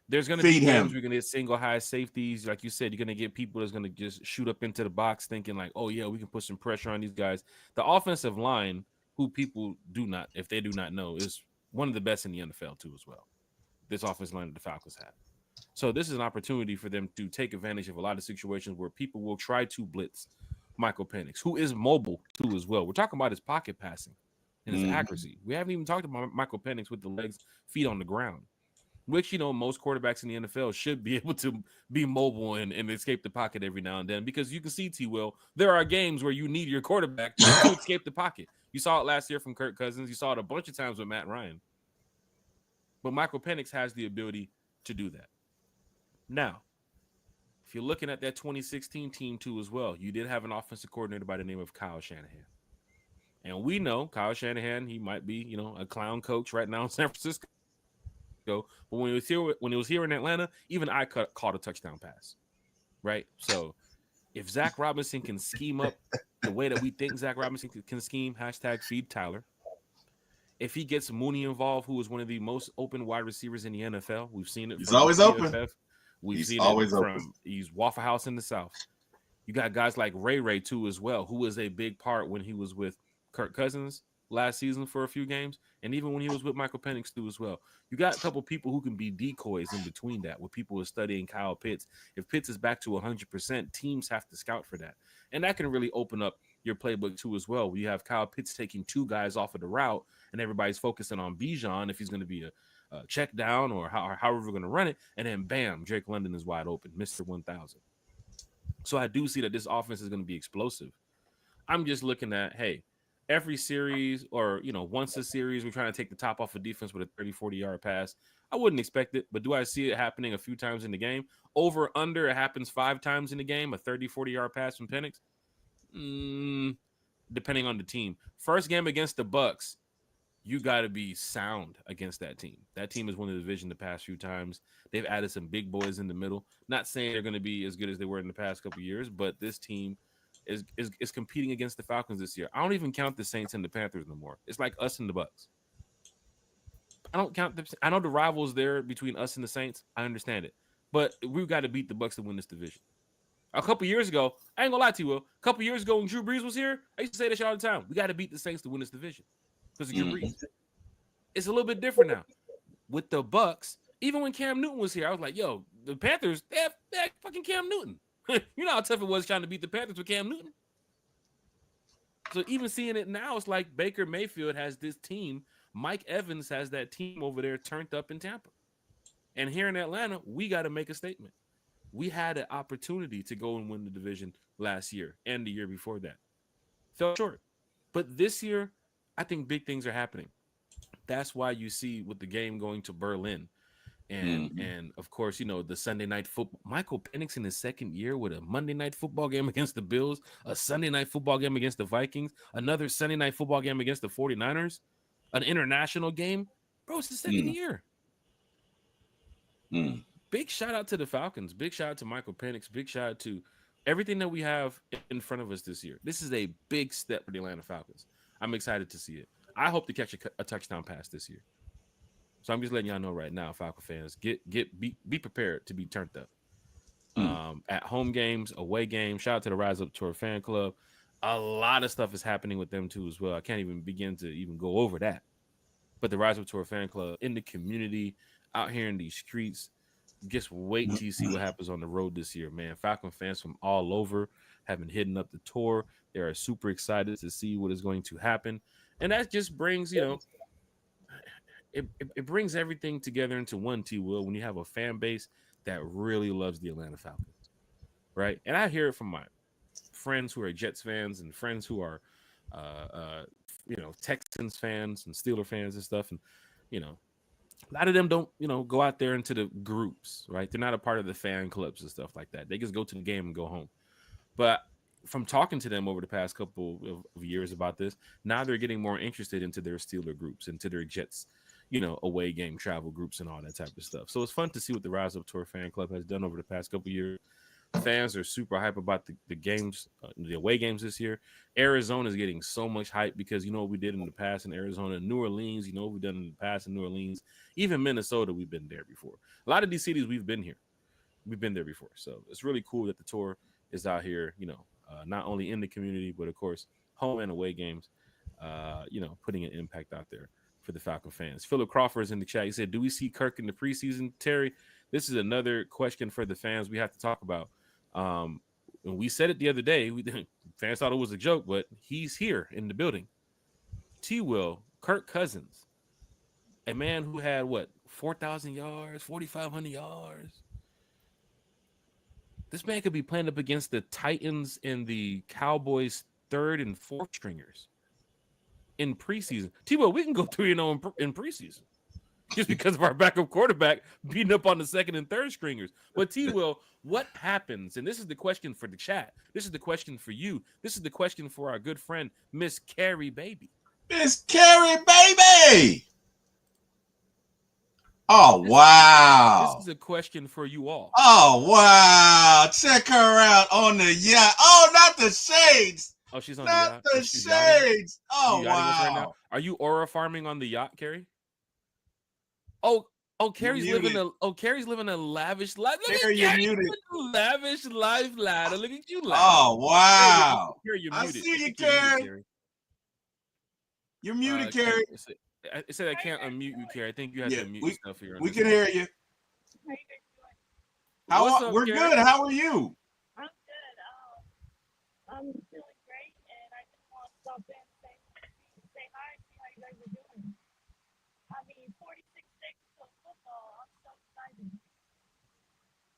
There's going to be games we're going to get single high safeties. Like you said, you're going to get people that's going to just shoot up into the box thinking like, oh, yeah, we can put some pressure on these guys. The offensive line, who people do not know, is one of the best in the NFL too as well. This offensive line that the Falcons have. So this is an opportunity for them to take advantage of a lot of situations where people will try to blitz Michael Penix, who is mobile too as well. We're talking about his pocket passing and his accuracy. We haven't even talked about Michael Penix with the legs, feet on the ground, which, most quarterbacks in the NFL should be able to be mobile and escape the pocket every now and then, because you can see, T. Will, there are games where you need your quarterback to escape the pocket. You saw it last year from Kirk Cousins. You saw it a bunch of times with Matt Ryan. But Michael Penix has the ability to do that. Now, if you're looking at that 2016 team too as well, you did have an offensive coordinator by the name of Kyle Shanahan. And we know Kyle Shanahan, he might be, a clown coach right now in San Francisco. But when he was here in Atlanta, even I caught a touchdown pass. Right? So if Zach Robinson can scheme up the way that we think Zach Robinson can scheme, hashtag feed Tyler. If he gets Mooney involved, who is one of the most open wide receivers in the NFL, we've seen it. He's always open. We've seen it from he's Waffle House in the South. You got guys like Ray too as well, who was a big part when he was with Kirk Cousins. last season for a few games, and even when he was with Michael Penix too as well. You got a couple people who can be decoys in between that, where people are studying Kyle Pitts. If Pitts is back to 100%, teams have to scout for that, and that can really open up your playbook too as well. You have Kyle Pitts taking two guys off of the route, and everybody's focusing on Bijan if he's going to be a check down or however we're going to run it, and then bam, Drake London is wide open, Mr. 1000. So I do see that this offense is going to be explosive. I'm just looking at, hey, every series or, once a series, we're trying to take the top off of defense with a 30, 40-yard pass. I wouldn't expect it, but do I see it happening a few times in the game? Over, under, it happens 5 times in the game, a 30, 40-yard pass from Penix? Depending on the team. First game against the Bucks, you got to be sound against that team. That team has won the division the past few times. They've added some big boys in the middle. Not saying they're going to be as good as they were in the past couple of years, but this team is competing against the Falcons this year. I don't even count the Saints and the Panthers no more. It's like us and the Bucks. I don't count I know the rivals there between us and the Saints. I understand it. But we've got to beat the Bucks to win this division. A couple years ago, I ain't going to lie to you, Will. A couple years ago when Drew Brees was here, I used to say this all the time. We got to beat the Saints to win this division because of Drew Brees. It's a little bit different now. With the Bucks, even when Cam Newton was here, I was like, yo, the Panthers, they have fucking Cam Newton. You know how tough it was trying to beat the Panthers with Cam Newton? So even seeing it now, it's like Baker Mayfield has this team. Mike Evans has that team over there turned up in Tampa. And here in Atlanta, we got to make a statement. We had an opportunity to go and win the division last year and the year before that. Fell short. But this year, I think big things are happening. That's why you see with the game going to Berlin. And of course, the Sunday night football. Michael Penix in his second year with a Monday night football game against the Bills, a Sunday night football game against the Vikings, another Sunday night football game against the 49ers, an international game. Bro, it's the second year. Big shout out to the Falcons. Big shout out to Michael Penix. Big shout out to everything that we have in front of us this year. This is a big step for the Atlanta Falcons. I'm excited to see it. I hope to catch a touchdown pass this year. So I'm just letting y'all know right now, Falcon fans, be prepared to be turned up. At home games, away games. Shout out to the Rise Up Tour fan club. A lot of stuff is happening with them too as well. I can't even begin to even go over that. But the Rise Up Tour fan club in the community, out here in these streets, just wait till you see what happens on the road this year, man. Falcon fans from all over have been hitting up the tour. They are super excited to see what is going to happen. And that just brings, it brings everything together into one, T-Will, when you have a fan base that really loves the Atlanta Falcons, right? And I hear it from my friends who are Jets fans and friends who are, Texans fans and Steeler fans and stuff. And, a lot of them don't, go out there into the groups, right? They're not a part of the fan clubs and stuff like that. They just go to the game and go home. But from talking to them over the past couple of years about this, now they're getting more interested into their Steeler groups, into their Jets, away game travel groups and all that type of stuff. So it's fun to see what the Rise Up Tour fan club has done over the past couple of years. Fans are super hype about the games, the away games this year. Arizona is getting so much hype because what we did in the past in Arizona, New Orleans, what we've done in the past in New Orleans, even Minnesota, we've been there before. A lot of these cities we've been there before. So it's really cool that the tour is out here, not only in the community, but of course, home and away games, putting an impact out there for the Falcon fans. Philip Crawford is in the chat. He said, do we see Kirk in the preseason? Terry, this is another question for the fans we have to talk about. And we said it the other day. Fans thought it was a joke, but he's here in the building. T-Will, Kirk Cousins, a man who had, 4,000 yards, 4,500 yards. This man could be playing up against the Titans and the Cowboys' third and fourth stringers in preseason. T-Will, we can go 3-0 in preseason just because of our backup quarterback beating up on the second and third stringers. But T-Will, what happens? And this is the question for the chat. This is the question for you. This is the question for our good friend, Miss Carrie Baby. Miss Carrie Baby! Oh, wow. This is a question for you all. Oh, wow. Check her out on the yacht. Oh, not the shades. Oh, she's on not the yacht. The shades. Oh, wow. Right now? Are you aura farming on the yacht, Carrie? Oh, Carrie's living a lavish life. Look Carrie, at you're Carrie, lavish life, ladder. Look at you, ladder. Oh, wow. Carrie, you're I muted. see you, Carrie. You're muted, Carrie. It said I can't unmute you, Carrie. I think you have Yeah, to unmute yourself here. we can hear you. What's up, We're Carrie? good. How are you? I'm good. I'm feeling great, and I just want to stop in and say hi and see how you guys are doing. I mean, 46 days till football. I'm so excited.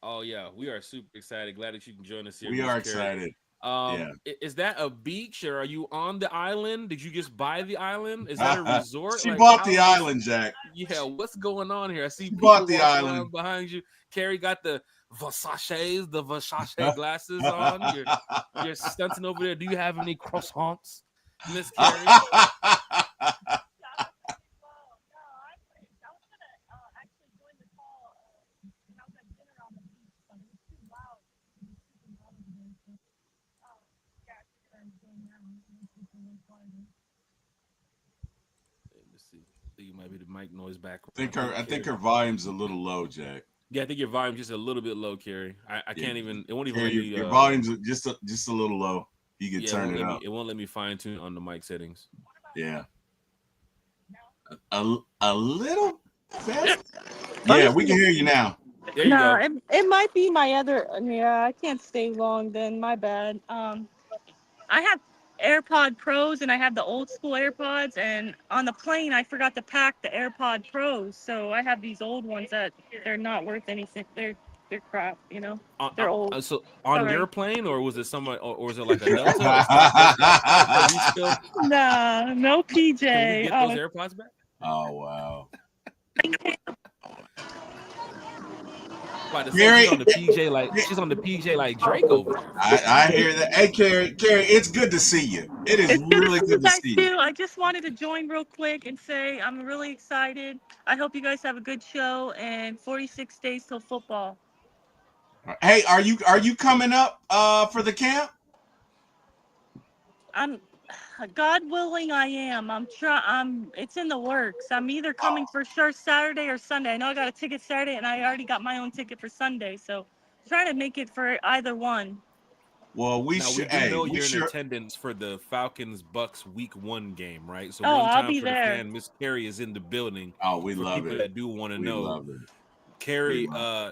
Oh yeah, we are super excited. Glad that you can join us here, We Miss are Carrie. excited. Yeah. Is that a beach or are you on the island? Did you just buy the island? Is that a resort? She Like, bought how the is this? island, Jack. Yeah, what's going on here? I see She people bought the walking island. around behind you. Carrie got the Versace glasses on. You're stunting over there. Do you have any croissants, Miss Carrie? Well, no, I was gonna actually join the call when I was at dinner on the beach, but it was too loud. It was super loud over there. So, yeah, I figured I'd join now. Make people a little quieter. Let's see. I think it might be the mic noise background. I think her volume's a little low, Jack. Yeah, I think your volume's just a little bit low, Carrie. I can't even. It won't even let me. Your volume's just a little low. You can turn it up. It won't let me fine tune on the mic settings. Yeah. A little bit. Yeah, we can hear you now. There you No, go. it might be my other. Yeah, I can't stay long. Then my bad. I have AirPod Pros and I have the old school AirPods. And on the plane, I forgot to pack the AirPod Pros, so I have these old ones that they're not worth anything. They're crap. You know, they're old. So on Sorry. your plane, or was it somebody, or was it like a Delta or Southwest? Are we still? Nah, no PJ. Can we get those AirPods back? Oh wow. About to say she's on the PJ like Drake over there. I hear that. Hey, Carrie, it's good to see you. It is really good to see you. I just wanted to join real quick and say I'm really excited. I hope you guys have a good show and 46 days till football. Hey, are you coming up for the camp? I'm God willing I am. It's in the works. I'm either coming for sure Saturday or Sunday. I know I got a ticket Saturday and I already got my own ticket for Sunday, so I'm trying to make it for either one. Well, we know you're in sure. attendance for the Falcons-Bucks Week 1 game, right? So I'll be there. Fan, Miss Carrie is in the building. Oh, we for love people it. that do want to know. Love it. Carrie,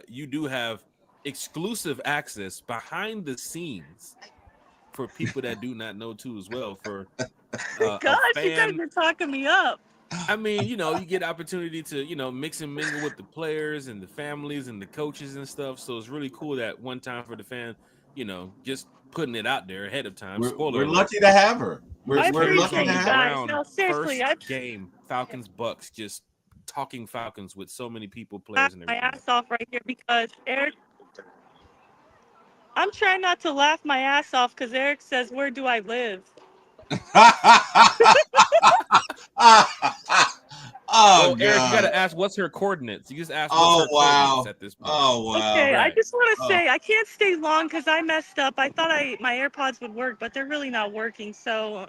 you do have exclusive access behind the scenes for people that do not know too as well. For gosh, you guys are talking me up. I mean, you get opportunity to, mix and mingle with the players and the families and the coaches and stuff. So it's really cool that one time for the fan, just putting it out there ahead of time. We're lucky to have her. We're lucky to have her. No, seriously, first game, Falcons-Bucks, just talking Falcons with so many people, players, and everything. My ass off right here because Eric. I'm trying not to laugh my ass off because Eric says, "Where do I live?" Oh, Eric, God. you gotta ask what's her coordinates. You just ask Oh, what's her coordinates at this point. Oh wow. Okay, Right. I just want to say I can't stay long because I messed up. I thought my AirPods would work, but they're really not working. So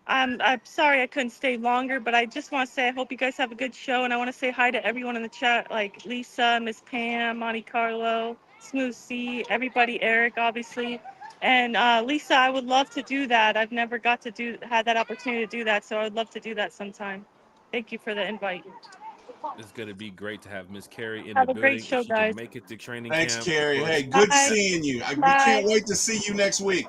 I'm sorry I couldn't stay longer, but I just want to say I hope you guys have a good show, and I want to say hi to everyone in the chat, like Lisa, Miss Pam, Monte Carlo, Smooth C, everybody, Eric, obviously. And Lisa, I would love to do that. I've never had that opportunity to do that, so I would love to do that sometime. Thank you for the invite. It's gonna be great to have Miss Carrie in Have the a great building. show, If she guys. can make it to training Thanks, camp. Carrie. Hey, good Bye. seeing you. We Bye. can't wait to see you next week.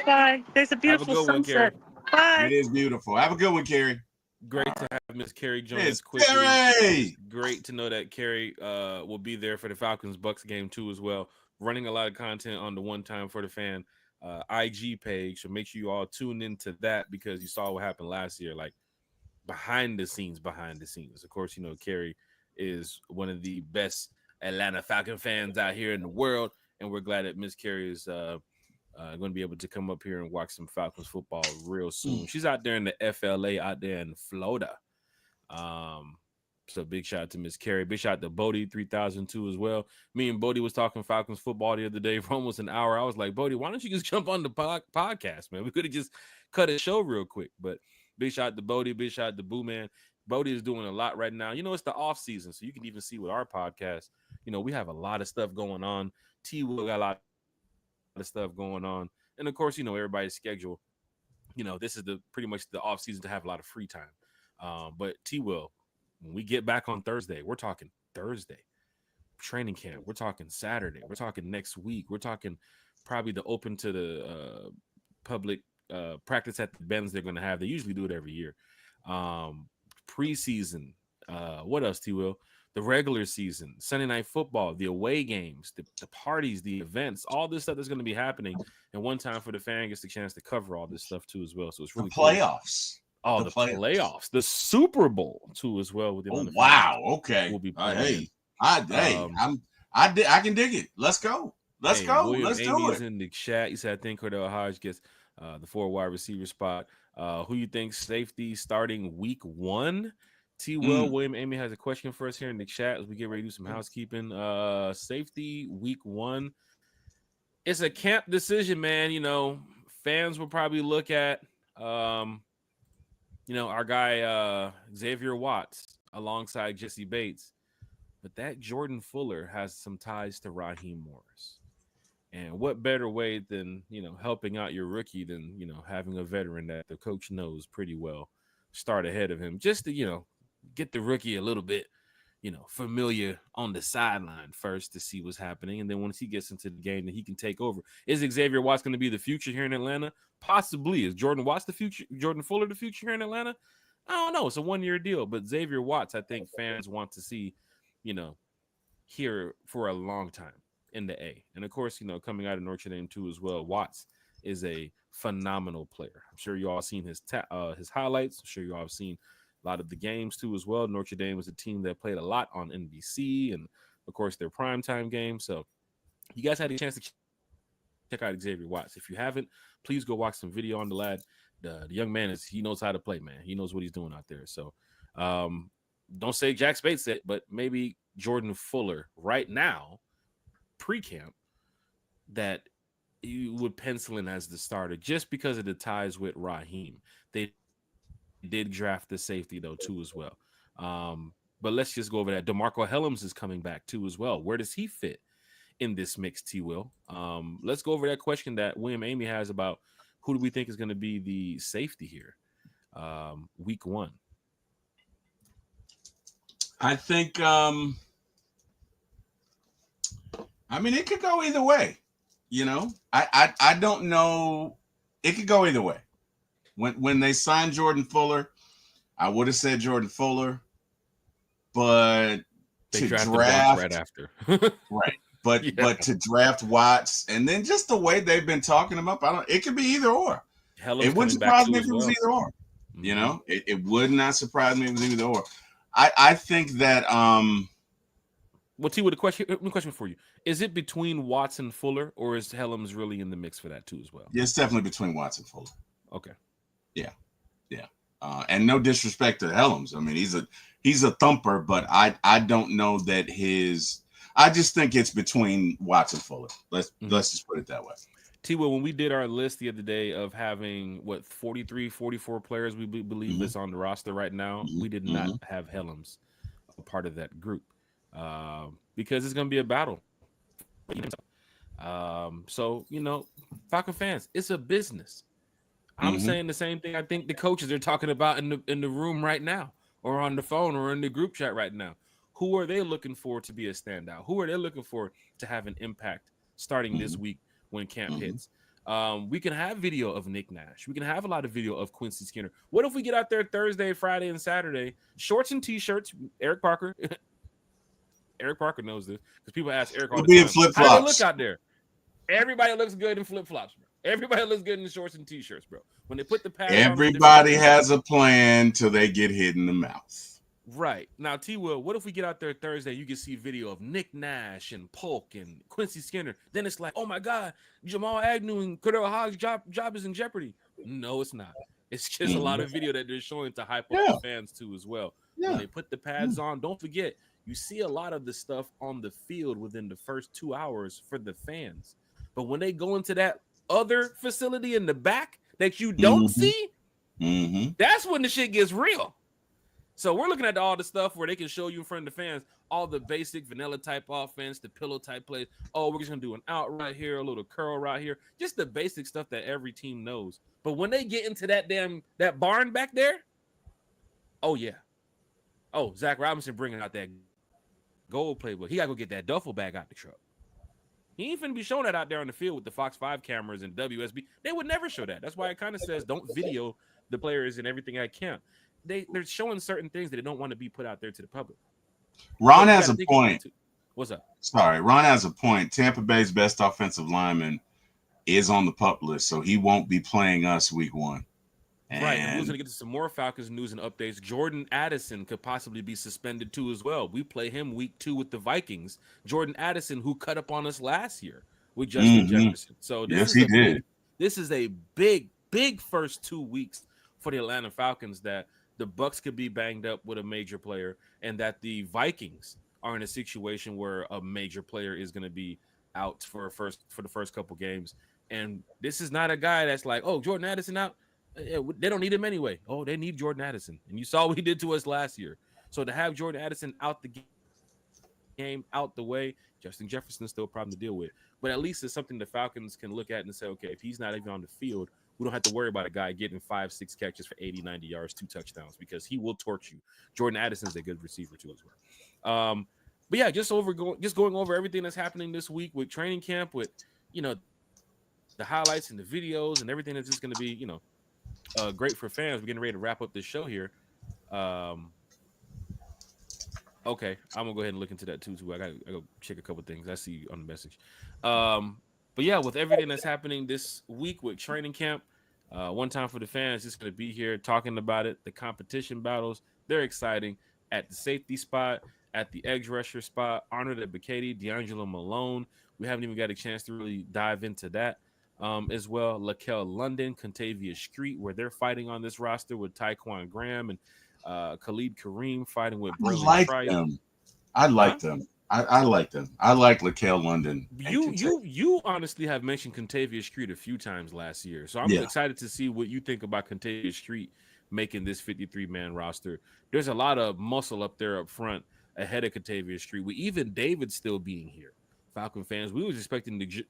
Bye. There's a beautiful Have a good one, sunset. Carrie. Bye. It is beautiful. Have a good one, Carrie. Great to have Miss Carrie join It's us quickly. Carrie! It's great to know that Carrie will be there for the Falcons-Bucks game too as well. Running a lot of content on the One Time for the Fan IG page, so make sure you all tune into that because you saw what happened last year, like behind the scenes. Of course, Carrie is one of the best Atlanta Falcon fans out here in the world, and we're glad that Miss Carrie is going to be able to come up here and watch some Falcons football real soon. She's out there in the FLA, out there in Florida. So big shout out to Miss Carrie. Big shout out to Bodie 3002 as well. Me and Bodie was talking Falcons football the other day for almost an hour. I was like, Bodie, why don't you just jump on the podcast, man? We could have just cut a show real quick. But big shout out to Bodie. Big shout out to Boo Man. Bodie is doing a lot right now. It's the off season, so you can even see with our podcast. We have a lot of stuff going on. T Will got a lot of stuff going on, and of course, everybody's schedule this is the pretty much the off season to have a lot of free time. But T Will, when we get back on Thursday, we're talking Thursday training camp. We're talking Saturday. We're talking next week. We're talking probably the open to the public practice at the Bends they're going to have. They usually do it every year. Preseason. What else, T Will? The regular season, Sunday night football, the away games, the parties, the events, all this stuff that's going to be happening. And one time for the fan gets the chance to cover all this stuff too as well. So it's really the playoffs. Cool. Oh, the playoffs, the Super Bowl too as well. With the wow, okay. We'll be playing. I can dig it. Let's go. Let's go. William Let's Amy do is it. in the chat. He said, I think Cordell Hodge gets the 4 wide receiver spot. Who you think safety starting week 1? T. Will William Amy has a question for us here in the chat as we get ready to do some housekeeping. Safety week 1. It's a camp decision, man. Fans will probably look at our guy Xavier Watts alongside Jesse Bates. But that Jordan Fuller has some ties to Raheem Morris. And what better way than, helping out your rookie than, having a veteran that the coach knows pretty well start ahead of him just to, get the rookie a little bit, familiar on the sideline first to see what's happening. And then once he gets into the game, then he can take over. Is Xavier Watts going to be the future here in Atlanta? Possibly. Is Jordan Watts the future? Jordan Fuller the future here in Atlanta? I don't know. It's a 1-year deal. But Xavier Watts, I think fans want to see, here for a long time in the A. And of course, coming out of Notre Dame too as well, Watts is a phenomenal player. I'm sure you all seen his highlights. I'm sure you all have seen a lot of the games too as well. Notre Dame was a team that played a lot on NBC and of course their primetime game. So you guys had a chance to check out Xavier Watts. If you haven't, please go watch some video on the lad. The young man he knows how to play, man. He knows what he's doing out there. So don't say Jack Spade said, but maybe Jordan Fuller right now, pre-camp, that you would pencil in as the starter just because of the ties with Raheem. They did draft the safety though too as well. But let's just go over that. DeMarco Hellams is coming back too as well. Where does he fit in this mix, T. Will? Let's go over that question that William Amy has about who do we think is going to be the safety here week 1. I think it could go either way. I don't know. It could go either way. When they signed Jordan Fuller, I would have said Jordan Fuller, but they to draft right after. Right. But to draft Watts and then just the way they've been talking him up, it could be either or. It wouldn't surprise me if it was either or. Mm-hmm. It would not surprise me if it was either or. I think that Well, T, with a question for you. Is it between Watts and Fuller, or is Hellams really in the mix for that too as well? Yeah, it's definitely between Watts and Fuller. Okay. Yeah. And no disrespect to Hellams. I mean, he's a thumper, but I don't know that I just think it's between Watts and Fuller. Let's just put it that way. T, Will, when we did our list the other day of having 43, 44 players we believe is on the roster right now, we did not have Hellams a part of that group because it's going to be a battle. So, Falcon fans, it's a business. I'm saying the same thing I think the coaches are talking about in the room right now, or on the phone, or in the group chat right now. Who are they looking for to be a standout? Who are they looking for to have an impact starting this week when camp hits? We can have video of Nick Nash. We can have a lot of video of Quincy Skinner. What if we get out there Thursday, Friday, and Saturday, shorts and T-shirts? Eric Parker knows this because people ask Eric all the time. Flip-flops. How do they look out there? Everybody looks good in flip-flops, bro. Everybody looks good in shorts and T-shirts, bro. When they put the pads everybody has a plan till they get hit in the mouth. Right. Now, T. Will, what if we get out there Thursday, you can see video of Nick Nash and Polk and Quincy Skinner. Then it's like, oh, my God, Jamal Agnew and Cordell Hodge's job is in jeopardy. No, it's not. It's just a lot of video that they're showing to hype up the fans, too, as well. When they put the pads on, don't forget, you see a lot of the stuff on the field within the first 2 hours for the fans. But when they go into that other facility in the back that you don't see, that's when the shit gets real. So we're looking at all the stuff where they can show you in front of the fans all the basic vanilla type offense, the pillow type plays. Oh, we're just gonna do an out right here, a little curl right here, just the basic stuff that every team knows. But when they get into that barn back there, oh yeah. Oh, Zach Robinson bringing out that gold playbook. He got to go get that duffel bag out the truck. He ain't finna be showing that out there on the field with the Fox 5 cameras and WSB. They would never show that. That's why it kind of says don't video the players and everything at camp. They're showing certain things that they don't want to be put out there to the public. Ron has a point. What's up? Sorry, Ron has a point. Tampa Bay's best offensive lineman is on the PUP list, so he won't be playing us week 1. Right, and we're going to get to some more Falcons news and updates. Jordan Addison could possibly be suspended too as well. We play him week 2 with the Vikings. Jordan Addison, who cut up on us last year with Justin Jefferson. So this this is a big first 2 weeks for the Atlanta Falcons, that the Bucs could be banged up with a major player, and that the Vikings are in a situation where a major player is going to be out for the first couple games. And this is not a guy that's like, oh, Jordan Addison out. They don't need him anyway. Oh, they need Jordan Addison. And you saw what he did to us last year. So to have Jordan Addison out the game, out the way, Justin Jefferson's still a problem to deal with. But at least it's something the Falcons can look at and say, okay, if he's not even on the field, we don't have to worry about a guy getting 5-6 catches for 80, 90 yards, 2 touchdowns, because he will torch you. Jordan Addison's a good receiver too as well. But yeah, just going over everything that's happening this week with training camp, with, you know, the highlights and the videos and everything that's just going to be, you know, great for fans. We're getting ready to wrap up this show here. Okay, I'm gonna go ahead and look into that too. I gotta go check a couple things. I see you on the message. But yeah, with everything that's happening this week with training camp, one time for the fans, just gonna be here talking about it. The competition battles, they're exciting. At the safety spot, at the edge rusher spot, Arnold Ebiketie, D'Angelo Malone. We haven't even got a chance to really dive into that. As well, Lakel London, Contavious Street, where they're fighting on this roster with Taekwon Graham and Khalid Kareem fighting with Braylon Trice. I like them. I like them. I like Lakel London. You honestly have mentioned Contavious Street a few times last year, so I'm excited to see what you think about Contavious Street making this 53-man roster. There's a lot of muscle up there up front ahead of Contavious Street, with even David still being here. Falcon fans, we was expecting the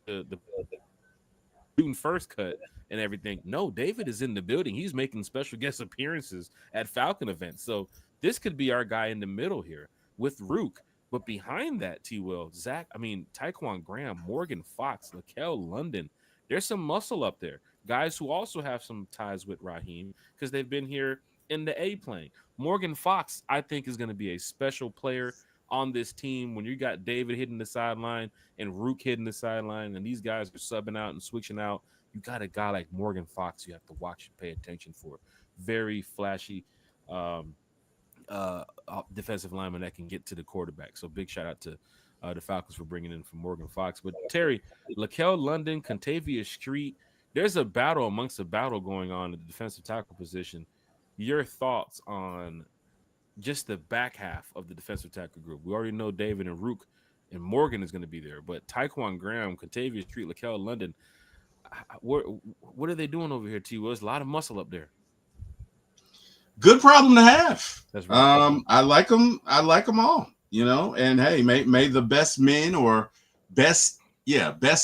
first cut and everything. No, David is in the building. He's making special guest appearances at Falcon events. So this could be our guy in the middle here with Rook. But behind that, T-Will, Taekwon Graham, Morgan Fox, Lakel London, there's some muscle up there. Guys who also have some ties with Raheem because they've been here in the A plane. Morgan Fox, I think, is going to be a special player on this team. When you got David hitting the sideline and Rook hitting the sideline, and these guys are subbing out and switching out, you got a guy like Morgan Fox you have to watch and pay attention for. Very flashy defensive lineman that can get to the quarterback. So big shout out to the Falcons for bringing in from Morgan Fox. But Terry, Lakel London, Contavious Street, there's a battle amongst a battle going on at the defensive tackle position. Your thoughts on just the back half of the defensive tackle group? We already know David and Rook and Morgan is going to be there, but Taekwon Graham, Contavious Street, Lakel London, what are they doing over here, T? Well, there's a lot of muscle up there. Good problem to have. That's right. I like them. I like them all, you know, and hey, may the best men or best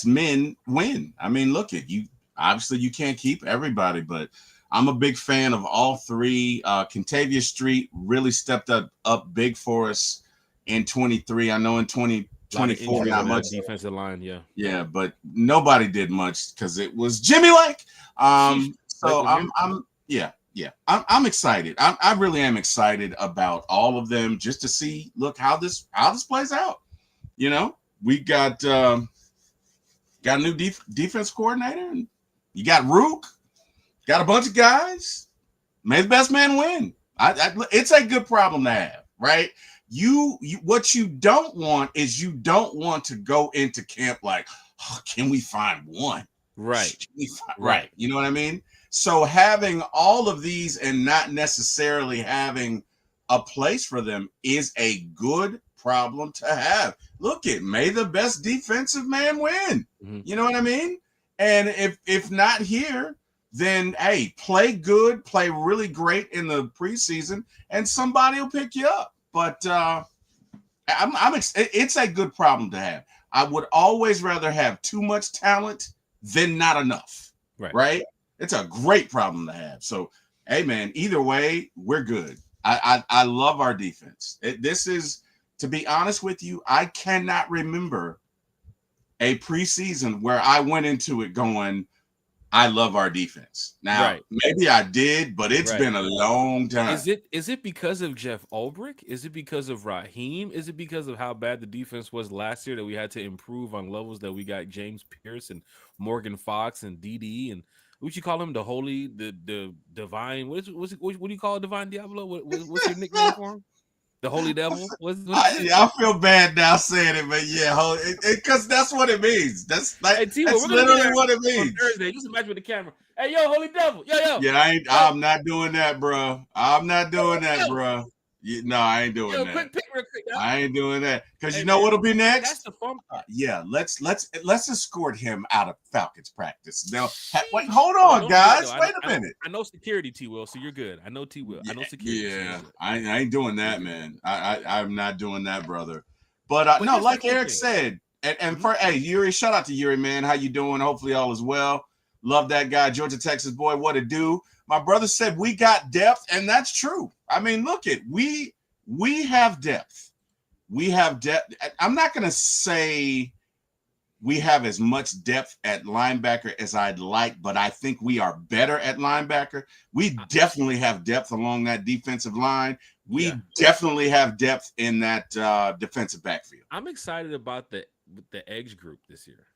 men win. I mean, look at you. Obviously you can't keep everybody, but I'm a big fan of all three. Contavious Street really stepped up big for us in 23. I know in 2024, not much defensive line. Yeah, but nobody did much because it was Jimmy Lake. So I'm excited. I really am excited about all of them just to see, look how this plays out. You know, we got a new defense coordinator, and you got Rook. Got a bunch of guys. May the best man win. It's a good problem to have, right? You what you don't want is you don't want to go into camp like, oh, can we find one? Right. Right. You know what I mean? So having all of these and not necessarily having a place for them is a good problem to have. Look, may the best defensive man win. Mm-hmm. You know what I mean? And if not here, then hey, play good, play really great in the preseason, and somebody will pick you up. But it's a good problem to have. I would always rather have too much talent than not enough. Right? It's a great problem to have. So, hey, man, either way, we're good. I love our defense. This is, to be honest with you, I cannot remember a preseason where I went into it going, I love our defense. Now, maybe I did, but it's been a long time. Is it because of Jeff Ulbrich? Is it because of Raheem? Is it because of how bad the defense was last year that we had to improve on levels that we got James Pierce and Morgan Fox and DD and what you call him, the divine? What do you call Divine Diablo? What's your nickname for him? The Holy Devil? I feel bad now saying it, but yeah, because that's what it means. That's like that's literally what it means. Thursday, just imagine with the camera. Hey, yo, Holy Devil, yo. Yeah, I'm not doing that, bro. I'm not doing that, bro. No, I ain't doing that. Quick pick, real quick. I ain't doing that because you know what'll be next. That's the fun part. Yeah, let's escort him out of Falcons practice. Now, wait, hold on, guys. Wait a minute. I know security, T. Will, so you're good. I know T. Will. I know security. Yeah, so I ain't doing that, man. I'm not doing that, brother. But no, like Eric said, and for Yuri, shout out to Yuri, man. How you doing? Hopefully all is well. Love that guy, Georgia, Texas boy. What a do. My brother said we got depth, and that's true. I mean, look at we have depth. We have depth. I'm not going to say we have as much depth at linebacker as I'd like, but I think we are better at linebacker. We definitely have depth along that defensive line. We definitely have depth in that defensive backfield. I'm excited about the edge group this year.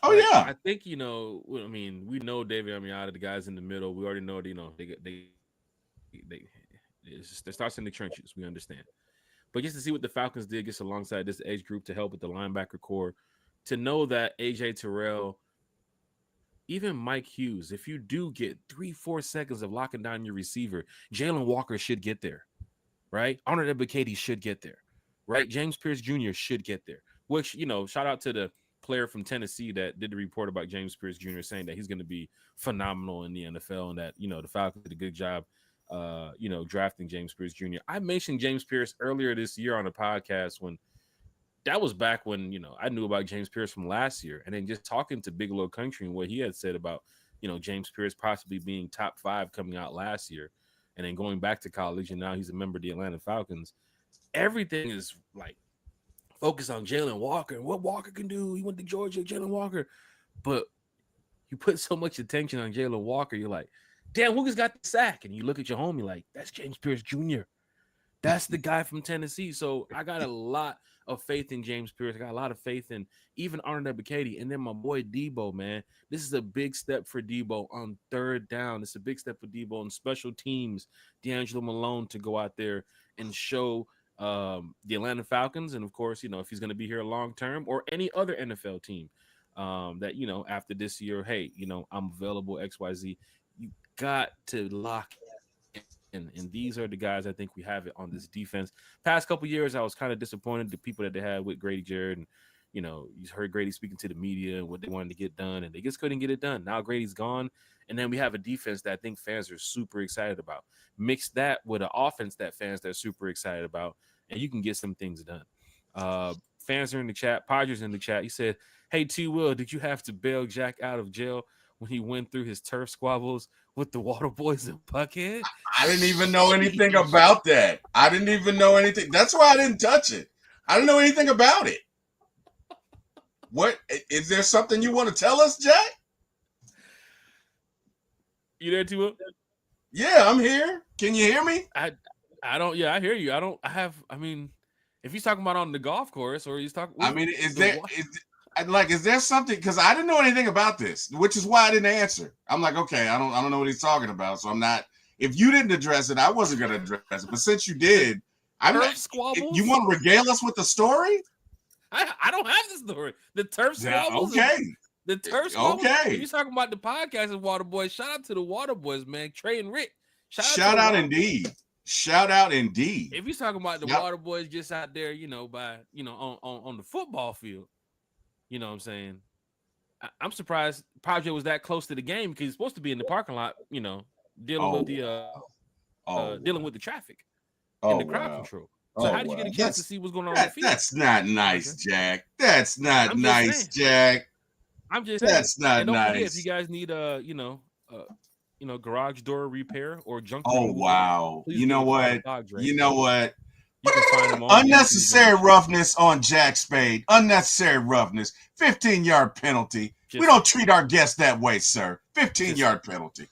Oh, yeah. I think, I mean, we know David Amiata, the guys in the middle. We already know, it starts in the trenches. We understand. But just to see what the Falcons did just alongside this edge group to help with the linebacker core, to know that AJ Terrell, even Mike Hughes, if you do get 3-4 seconds of locking down your receiver, Jalen Walker should get there, right? Arnold Ebiketie should get there, right? James Pierce Jr. should get there, which, shout out to the player from Tennessee that did the report about James Pierce Jr. saying that he's going to be phenomenal in the NFL and that, the Falcons did a good job drafting James Pierce Jr. I mentioned James Pierce earlier this year on a podcast when that was back when, I knew about James Pierce from last year. And then just talking to Bigelow Country and what he had said about, James Pierce possibly being top 5 coming out last year and then going back to college. And now he's a member of the Atlanta Falcons. Everything is like focused on Jalen Walker and what Walker can do. He went to Georgia, Jalen Walker. But you put so much attention on Jalen Walker, you're like, damn, who just got the sack? And you look at your homie like, that's James Pierce Jr. That's the guy from Tennessee. So I got a lot of faith in James Pierce. I got a lot of faith in even Arnold Ebiketie. And then my boy Debo, man. This is a big step for Debo on third down. It's a big step for Debo on special teams. D'Angelo Malone to go out there and show the Atlanta Falcons. And, of course, if he's going to be here long term or any other NFL team that, after this year, hey, I'm available, XYZ. You got to lock in. And these are the guys I think we have it on this defense. Past couple years, I was kind of disappointed the people that they had with Grady Jarrett. And, you heard Grady speaking to the media and what they wanted to get done, and they just couldn't get it done. Now Grady's gone. And then we have a defense that I think fans are super excited about. Mix that with an offense that fans are super excited about, and you can get some things done. Fans are in the chat. Podger's in the chat. He said, hey, T. Will, did you have to bail Jack out of jail when he went through his turf squabbles with the Water Boys in Buckhead? I didn't even know anything about that. I didn't even know anything. That's why I didn't touch it. I didn't know anything about it. What is there something you want to tell us, Jack? You there, T. Will? Yeah, I'm here. Can you hear me? I don't. Yeah, I hear you. I mean, if he's talking about on the golf course or he's talking. I mean, is there something? Because I didn't know anything about this, which is why I didn't answer. I'm like, okay, I don't know what he's talking about, so I'm not. If you didn't address it, I wasn't going to address it. But since you did, I'm not. Squabbles? You want to regale us with the story? I don't have the story. The turf squabbles. Yeah, okay. The turf squabbles. Okay. If you're talking about the podcast of Water Boys, shout out to the Water Boys, man. Trey and Rick. Shout out indeed. Shout out indeed. If you're talking about the Water Boys just out there, on the football field, you know what I'm saying? I'm surprised Padre was that close to the game because he's supposed to be in the parking lot, dealing with the traffic and the crowd control. So how did you get a chance to see what's going on the field? That's not nice, Jack. That's not nice, Jack. I'm just saying. That's not nice. Forget, if you guys need garage door repair or junk Oh removal, wow! please You give know a call to what? Dog Dre. You know what? You can find him on Unnecessary YouTube. roughness on Jack Spade. Unnecessary roughness. 15-yard penalty. We don't treat our guests that way, sir. 15-yard penalty.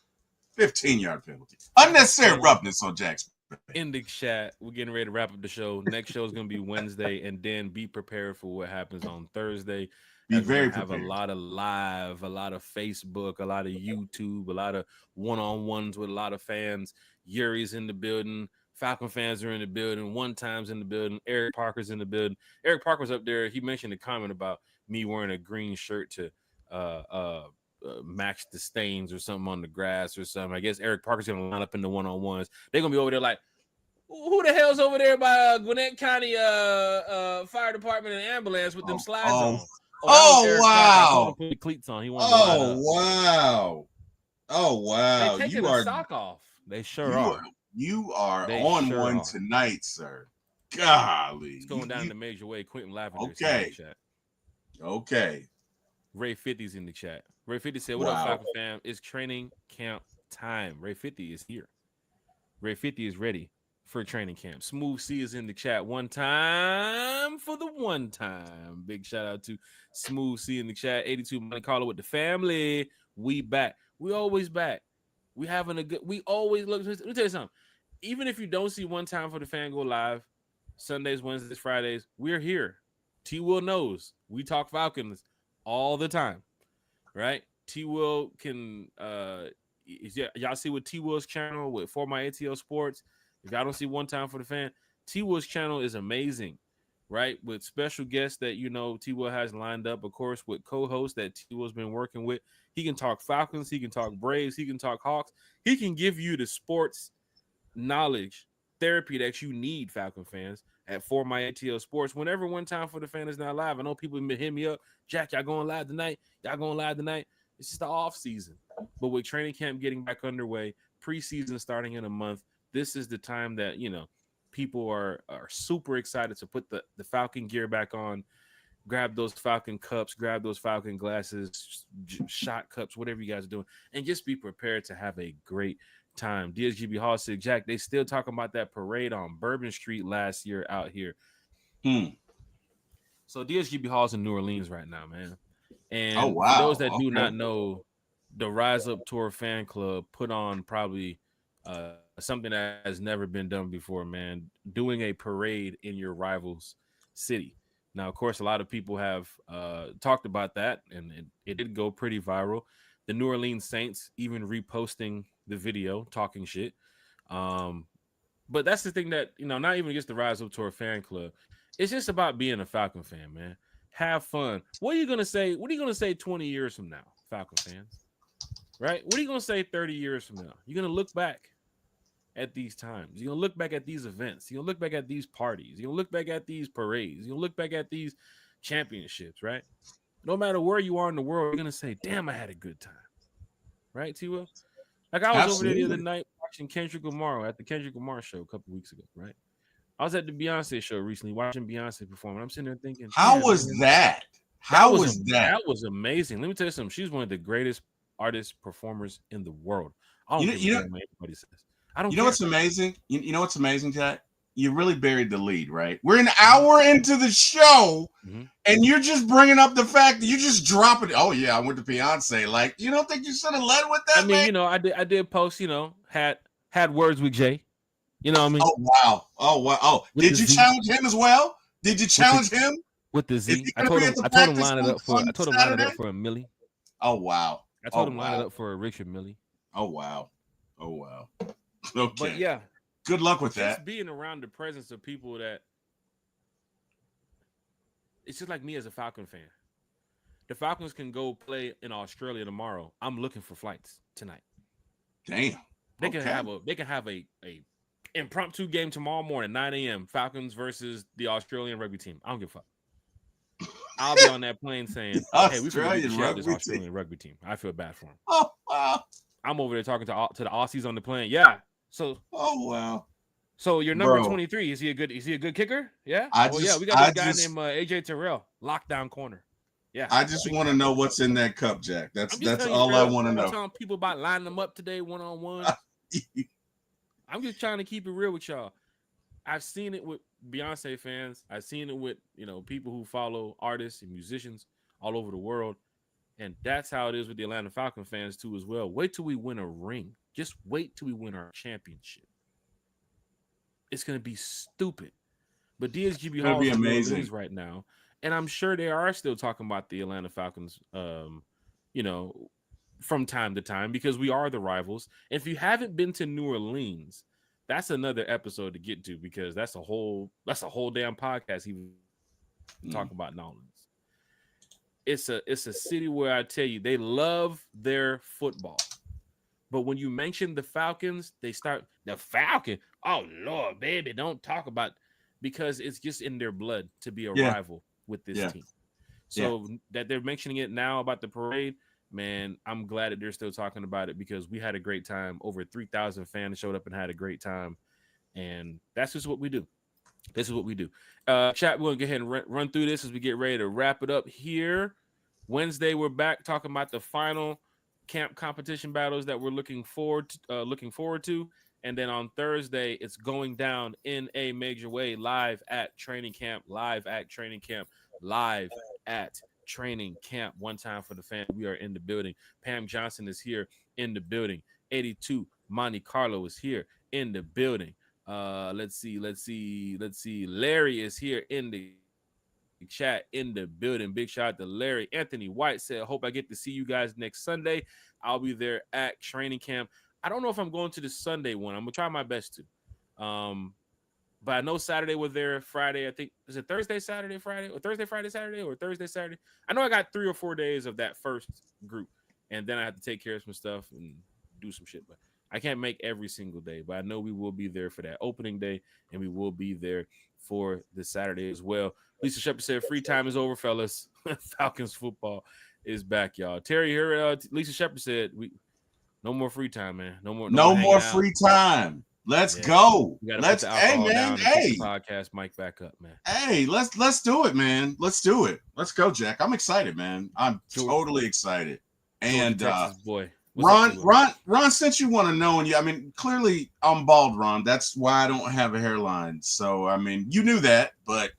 15-yard penalty. Unnecessary roughness on Jack Spade. In the chat, we're getting ready to wrap up the show. Next show is going to be Wednesday, and then be prepared for what happens on Thursday. Be very prepared. Have a lot of live, a lot of Facebook, a lot of YouTube, a lot of one-on-ones with a lot of fans. Yuri's in the building. Falcon fans are in the building. One Time's in the building. Eric Parker's in the building. Eric Parker's up there. He mentioned a comment about me wearing a green shirt to match the stains or something on the grass or something. I guess Eric Parker's going to line up in the one-on-ones. They're going to be over there like, who the hell's over there by Gwinnett County Fire Department and ambulance with them slides on? Wow! Put the cleats on. He wow! Oh wow! They taking the sock off. They sure are. You are on one tonight, sir. Golly, it's going down the major way. Quentin Lavender. Okay. Ray 50's in the chat. Ray 50 said, "What up, Falcon fam? It's training camp time. Ray 50 is here. Ray 50 is ready for training camp. Smooth C is in the chat. One time for the one time. Big shout out to Smooth C in the chat. 82 Money Caller with the family. We back. We always back. We having a good. We always look. Let me tell you something. Even if you don't see One Time for the Fan go live, Sundays, Wednesdays, Fridays, we're here. T Will knows we talk Falcons all the time, right? T Will can. Y'all see what T Will's channel with For My ATL Sports. If y'all don't see One Time for the Fan, T Will's channel is amazing, right? With special guests that T Will has lined up, of course, with co-hosts that T Will's been working with. He can talk Falcons, he can talk Braves, he can talk Hawks. He can give you the sports knowledge therapy that you need, Falcon fans, at For My ATL Sports. Whenever One Time for the Fan is not live, I know people hit me up. Jack, y'all going live tonight? It's just the off season. But with training camp getting back underway, preseason starting in a month, this is the time that, people are super excited to put the Falcon gear back on, grab those Falcon cups, grab those Falcon glasses, shot cups, whatever you guys are doing, and just be prepared to have a great time. DSGB Hall said, Jack, they still talking about that parade on Bourbon Street last year out here. So DSGB Hall's in New Orleans right now, man. And for those that do not know, the Rise Up Tour fan club put on probably something that has never been done before, man, doing a parade in your rival's city. Now, of course, a lot of people have talked about that, and it did go pretty viral. The New Orleans Saints even reposting the video, talking shit. But that's the thing that, not even just the Rise Up Tour fan club. It's just about being a Falcon fan, man. Have fun. What are you going to say? What are you going to say 20 years from now, Falcon fans? Right? What are you going to say 30 years from now? You're going to look back at these times. You're going to look back at these events. You're going to look back at these parties. You're going to look back at these parades. You're going to look back at these championships, right? No matter where you are in the world, you're going to say, damn, I had a good time. Right, T-Will? Like I was over there the other night watching Kendrick Lamar at the Kendrick Lamar show a couple weeks ago, right? I was at the Beyonce show recently watching Beyonce perform, and I'm sitting there thinking, how was that? How was that? That was amazing. Let me tell you something. She's one of the greatest artists, performers in the world. I don't care what anybody says. I don't. You know what's amazing? You know what's amazing, Jack? You really buried the lead, right? We're an hour into the show, and you're just bringing up the fact that you just drop it. Oh yeah, I went to Beyonce. Like, you don't think you should have led with that? I mean, man? I did post. Had words with Jay. You know what I mean? Oh wow! Oh, did you challenge him as well? Did you challenge him with the Z? I told him line it up for. I told him line it up for a Millie. Oh wow! I told him line it up for a Richard Millie. Oh wow! Okay. But yeah. Good luck with that. Just being around the presence of people that it's just like me as a Falcon fan. The Falcons can go play in Australia tomorrow. I'm looking for flights tonight. Damn. They can have a impromptu game tomorrow morning, 9 a.m. Falcons versus the Australian rugby team. I don't give a fuck. I'll be on that plane saying, "Hey, we forgot to share this Australian rugby team." I feel bad for them. Oh wow. I'm over there talking to the Aussies on the plane. Yeah. So, oh wow! So your number 23 is he a good kicker? Yeah. We got this guy named AJ Terrell, lockdown corner. Yeah, I just big want to time. know what's in that cup, Jack. I'm just That's telling you all straight I up. want to I'm know. telling people about lining them up today one-on-one. I'm just trying to keep it real with y'all. I've seen it with Beyonce fans. I've seen it with, people who follow artists and musicians all over the world. And that's how it is with the Atlanta Falcon fans too as well. Wait till we win a ring. Just wait till we win our championship. It's going to be stupid. But DSGB It'll Hall be is in New amazing. Orleans right now. And I'm sure they are still talking about the Atlanta Falcons, you know, from time to time because we are the rivals. If you haven't been to New Orleans, that's another episode to get to because that's a whole damn podcast even talking about New Orleans. It's a city where I tell you they love their football. But when you mention the Falcons, they start the Falcon. Oh Lord, baby, don't talk about because it's just in their blood to be a Yeah. rival with this Yeah. team. So that they're mentioning it now about the parade, man, I'm glad that they're still talking about it because we had a great time. Over 3,000 fans showed up and had a great time. And that's just what we do. This is what we do. Chat, we're going to go ahead and run through this as we get ready to wrap it up here. Wednesday, we're back talking about the final camp competition battles that we're looking forward to. And then on Thursday, it's going down in a major way live at training camp. One time for the fan. We are in the building. Pam Johnson is here in the building. 82 Monte Carlo is here in the building. Let's see. Larry is here in the chat in the building. Big shout out to Larry. Anthony White said, hope I get to see you guys next Sunday. I'll be there at training camp. I don't know if I'm going to the Sunday one. I'm gonna try my best to. But I know Saturday we're there. Friday, I think, is it Thursday, Saturday, Friday, or Thursday, Friday, Saturday, or Thursday, Saturday? I know I got 3 or 4 days of that first group, and then I have to take care of some stuff and do some shit. But I can't make every single day. But I know we will be there for that opening day, and we will be there for the Saturday as well. Lisa Shepard said, free time is over, fellas. Falcons football is back, y'all. Terry here, Lisa Shepard said, no more free time, man. No more free time. Let's Yeah. go. We gotta put the alcohol down and pick the podcast mic back up, man. Hey, let's do it, man. Let's do it. Let's go, Jack. I'm excited, man. I'm totally excited. And Texas boy. Ron, since you want to know, and I mean, clearly I'm bald, Ron. That's why I don't have a hairline. So I mean, you knew that, but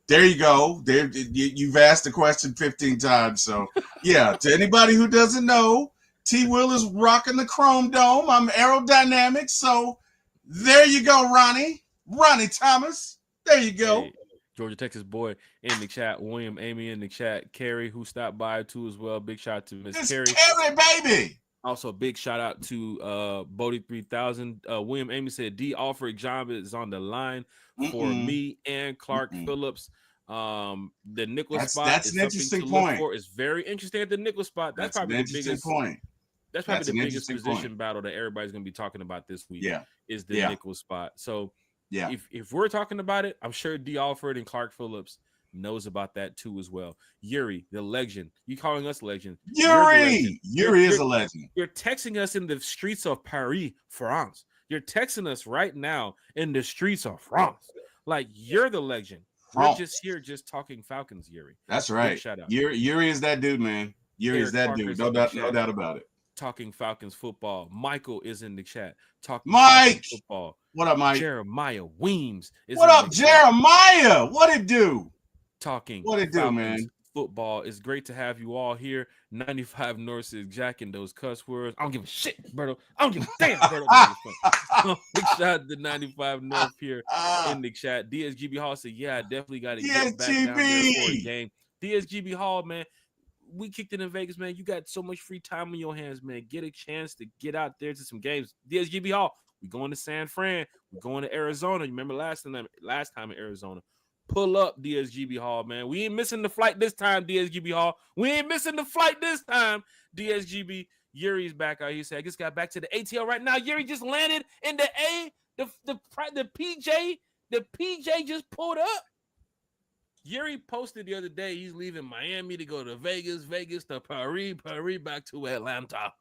there you go. You've asked the question 15 times. So yeah, to anybody who doesn't know, T. Will is rocking the chrome dome. I'm aerodynamic. So there you go, Ronnie Thomas. There you go. Hey, Georgia, Texas boy in the chat. William, Amy in the chat. Carrie, who stopped by too as well. Big shout out to Miss Carrie. Carrie, baby. Also, big shout out to Bodie 3000. William, Amy said D. Alfred John is on the line for me and Clark Phillips. The nickel spot that's is an something interesting to point. look for. It's very interesting at the nickel spot. That's probably the biggest point. That's probably the biggest position battle that everybody's going to be talking about this week. Is the nickel spot. So if we're talking about it, I'm sure D. Alford and Clark Phillips knows about that too as well. Yuri, the legend. You calling us legend? Yuri is a legend. You're texting us in the streets of Paris, France. You're texting us right now in the streets of France. Like you're the legend. We're just here, just talking Falcons, Yuri. That's right. Shout out. Yuri is that dude, man. Yuri is that dude. No doubt about it. Talking Falcons football. Michael is in the chat. Talking Mike football. What up, Mike? Jeremiah Weems is what up, Jeremiah? What it do? Talking what it do, Falcons man? Football. It's great to have you all here. 95 North says jacking those cuss words. I don't give a shit, Berto. I don't give a damn, Berto. Big shout out to 95 North here in the chat. DSGB Hall said, yeah, I definitely got to get back down there for a game. DSGB Hall, man. We kicked it in Vegas, man. You got so much free time on your hands, man. Get a chance to get out there to some games. DSGB Hall, we going to San Fran. We're going to Arizona. You remember last time in Arizona. Pull up, DSGB Hall, man. We ain't missing the flight this time, DSGB Hall. We ain't missing the flight this time, DSGB. Yuri's back out. He said, I just got back to the ATL right now. Yuri just landed in the A. The PJ just pulled up. Yuri posted the other day he's leaving Miami to go to Vegas to Paris back to Atlanta.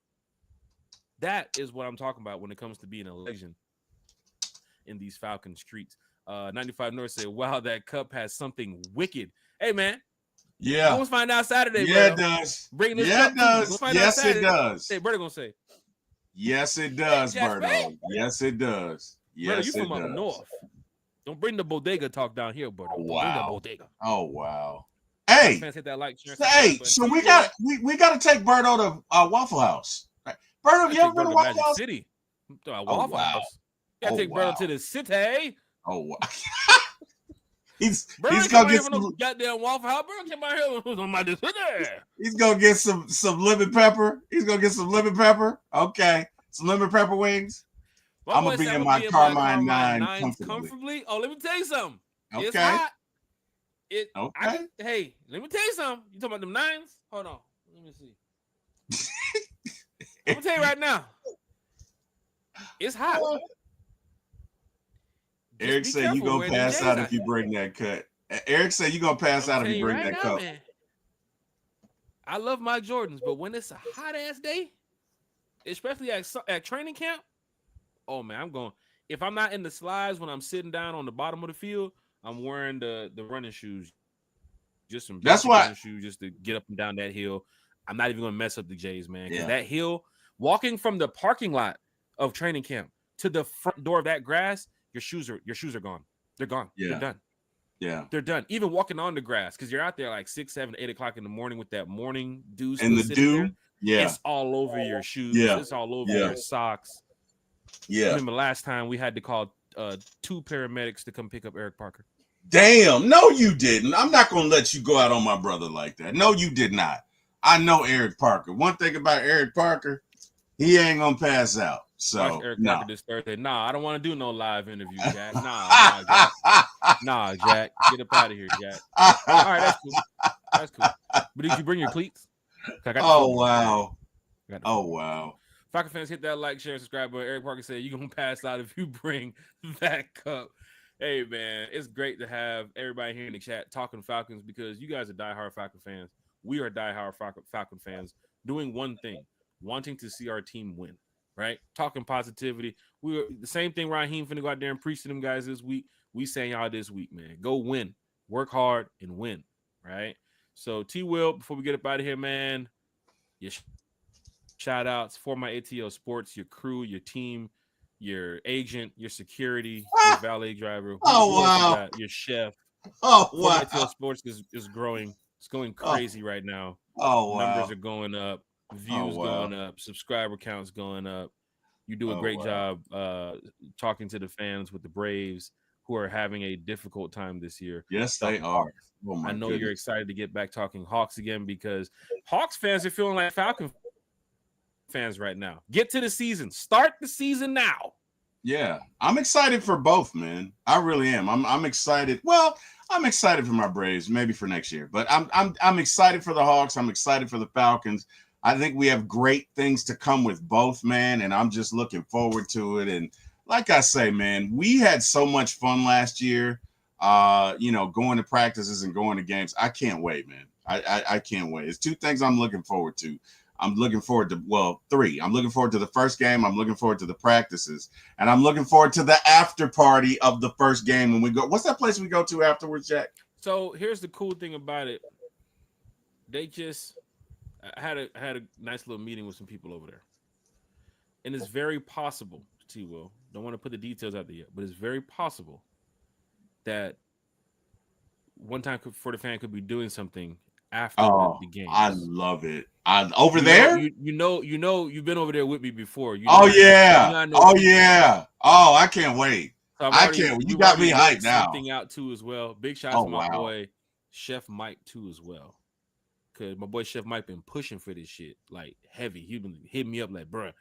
That is what I'm talking about when it comes to being a legend in these Falcon streets. 95 North said, wow, that cup has something wicked. Hey, man, Yeah. We'll find out Saturday, Yeah, Berto. it does. Bring this Yeah, cup it too. We'll does. find out Yes, it Saturday. does. Hey, Berto gonna say. Yes, it does, Hey, Berto. Yes, it does. Berto, Yes, you from it up does. north. Don't bring the bodega talk down here, Berto. Oh, Don't bring that wow. bodega. Oh, wow. Hey, fans hit that like, share, hey, subscribe so button. we got to take Berto to Waffle House. Right. Berto, have you ever been to Waffle Magic House? City. Oh, Waffle wow. House. Gotta take Berto to the city. Oh, wow. he's Berto gonna get some goddamn Waffle House. Berto came out here on my city. He's gonna get some lemon pepper. He's gonna get some lemon pepper. Okay, some lemon pepper wings. I'm gonna be in my Carmine 9 comfortably. Oh, let me tell you something. Okay. It's hot. Okay. Hey, let me tell you something. You talking about them 9s? Hold on. Let me see. I'm gonna tell you right now. It's hot. Eric said you gonna pass out if you bring that cut. Eric said you gonna pass out if you bring that cup. Man. I love my Jordans, but when it's a hot ass day, especially at training camp, oh man, I'm going. If I'm not in the slides when I'm sitting down on the bottom of the field, I'm wearing the running shoes. Just some running shoes just to get up and down that hill. I'm not even gonna mess up the J's, man. Because that hill, walking from the parking lot of training camp to the front door of that grass, your shoes are gone. They're gone. Yeah. They're done. Yeah. They're done. Even walking on the grass, because you're out there like 6, 7, 8 o'clock in the morning with that morning dew. And the dew. There. Yeah. It's all over your shoes. Yeah. It's all over your socks. Yeah. I remember last time we had to call 2 paramedics to come pick up Eric Parker. Damn. No, you didn't. I'm not going to let you go out on my brother like that. No, you did not. I know Eric Parker. One thing about Eric Parker, he ain't going to pass out. So, watch Eric Parker this Thursday. Nah, I don't want to do no live interview, Jack. Nah, Jack. Nah, Jack. Get up out of here, Jack. All right, that's cool. That's cool. But did you bring your cleats? Oh, wow. Oh, wow. Falcon fans, hit that like, share, subscribe button. Eric Parker said you're going to pass out if you bring that cup. Hey, man, it's great to have everybody here in the chat talking Falcons because you guys are diehard Falcon fans. We are diehard Falcon fans doing one thing, wanting to see our team win, right? Talking positivity. We were the same thing Raheem finna go out there and preach to them guys this week. We saying y'all this week, man. Go win. Work hard and win, right? So, T-Will, before we get up out of here, man, your shout-outs for my ATL Sports, your crew, your team, your agent, your security, your valet driver. Oh, wow. Your chef. Oh, wow. ATL Sports is growing. It's going crazy right now. Oh, wow. Numbers are going up. Views going up. Subscriber counts going up. You do a great job talking to the fans with the Braves who are having a difficult time this year. Yes, they are. Oh, I know you're excited to get back talking Hawks again because Hawks fans are feeling like Falcon fans right now. Get to the season. Start the season now. Yeah, I'm excited for both, man. I really am. I'm excited. Well, I'm excited for my Braves, maybe for next year, but I'm excited for the Hawks. I'm excited for the Falcons. I think we have great things to come with both, man, and I'm just looking forward to it. And like I say, man, we had so much fun last year. Going to practices and going to games. I can't wait, man. I can't wait. It's 2 things I'm looking forward to. I'm looking forward to, 3. I'm looking forward to the first game. I'm looking forward to the practices. And I'm looking forward to the after party of the first game when we go. What's that place we go to afterwards, Jack? So here's the cool thing about it. I had a nice little meeting with some people over there. And it's very possible, T-Will, don't want to put the details out there yet, but it's very possible that One Time for the Fan could be doing something after the game. I love it. You've been over there with me before. Yeah. I can't wait. So You got me hyped now. Something out too as well. Big shout out to my boy Chef Mike too as well. Cause my boy Chef Mike been pushing for this shit like heavy. He been hitting me up like, bruh,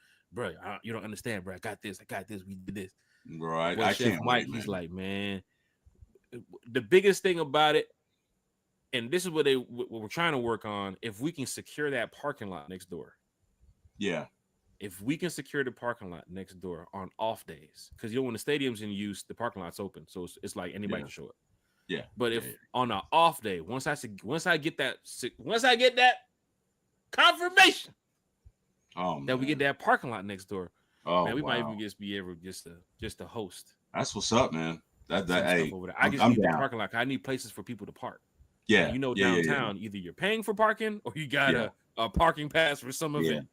you don't understand, bro. I got this. We did this. Right. I Chef Mike, he's like, man, the biggest thing about it. And this is what we're trying to work on. If we can secure that parking lot next door. Yeah. If we can secure the parking lot next door on off days, because when the stadium's in use, the parking lot's open. So it's like anybody can show up. Yeah. But if on an off day, once I get that confirmation that we get that parking lot next door, man, we might even just be able just to host. That's what's up, man. Over there. I just need the parking lot. I need places for people to park. Yeah. And you know, Yeah. Yeah. downtown, either you're paying for parking or you got Yeah. a parking pass for some Yeah. event.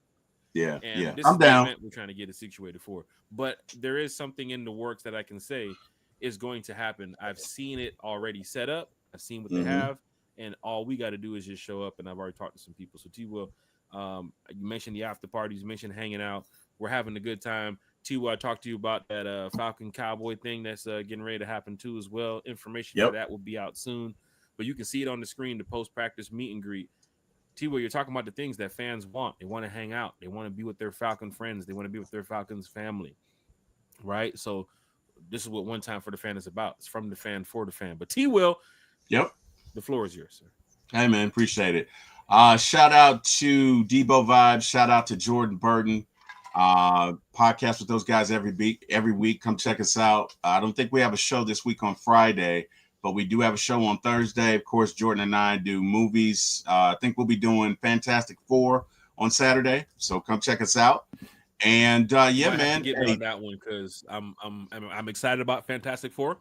Yeah. And Yeah. this I'm is the down. event we're trying to get it situated for. But there is something in the works that I can say is going to happen. I've seen it already set up. I've seen what they Mm-hmm. have, and all we got to do is just show up. And I've already talked to some people. So T Will, you mentioned the after parties, you mentioned hanging out. We're having a good time. T Will, I talked to you about that Falcon Cowboy thing that's getting ready to happen too as well. Information for Yep. that will be out soon, but you can see it on the screen. The post practice meet and greet. T, where you're talking about the things that fans want. They want to hang out. They want to be with their Falcon friends. They want to be with their Falcons family, right? So this is what One Time for the Fan is about. It's from the fan for the fan. But T, Will, Yep. the floor is yours, sir. Hey man, appreciate it. Shout out to Debo Vibes. Shout out to Jordan Burton. Podcast with those guys every week. Every week, come check us out. I don't think we have a show this week on Friday, but we do have a show on Thursday. Of course, Jordan and I do movies. I think we'll be doing Fantastic Four on Saturday, so come check us out. And yeah, Might man, have to get me on that one because I'm excited about Fantastic Four.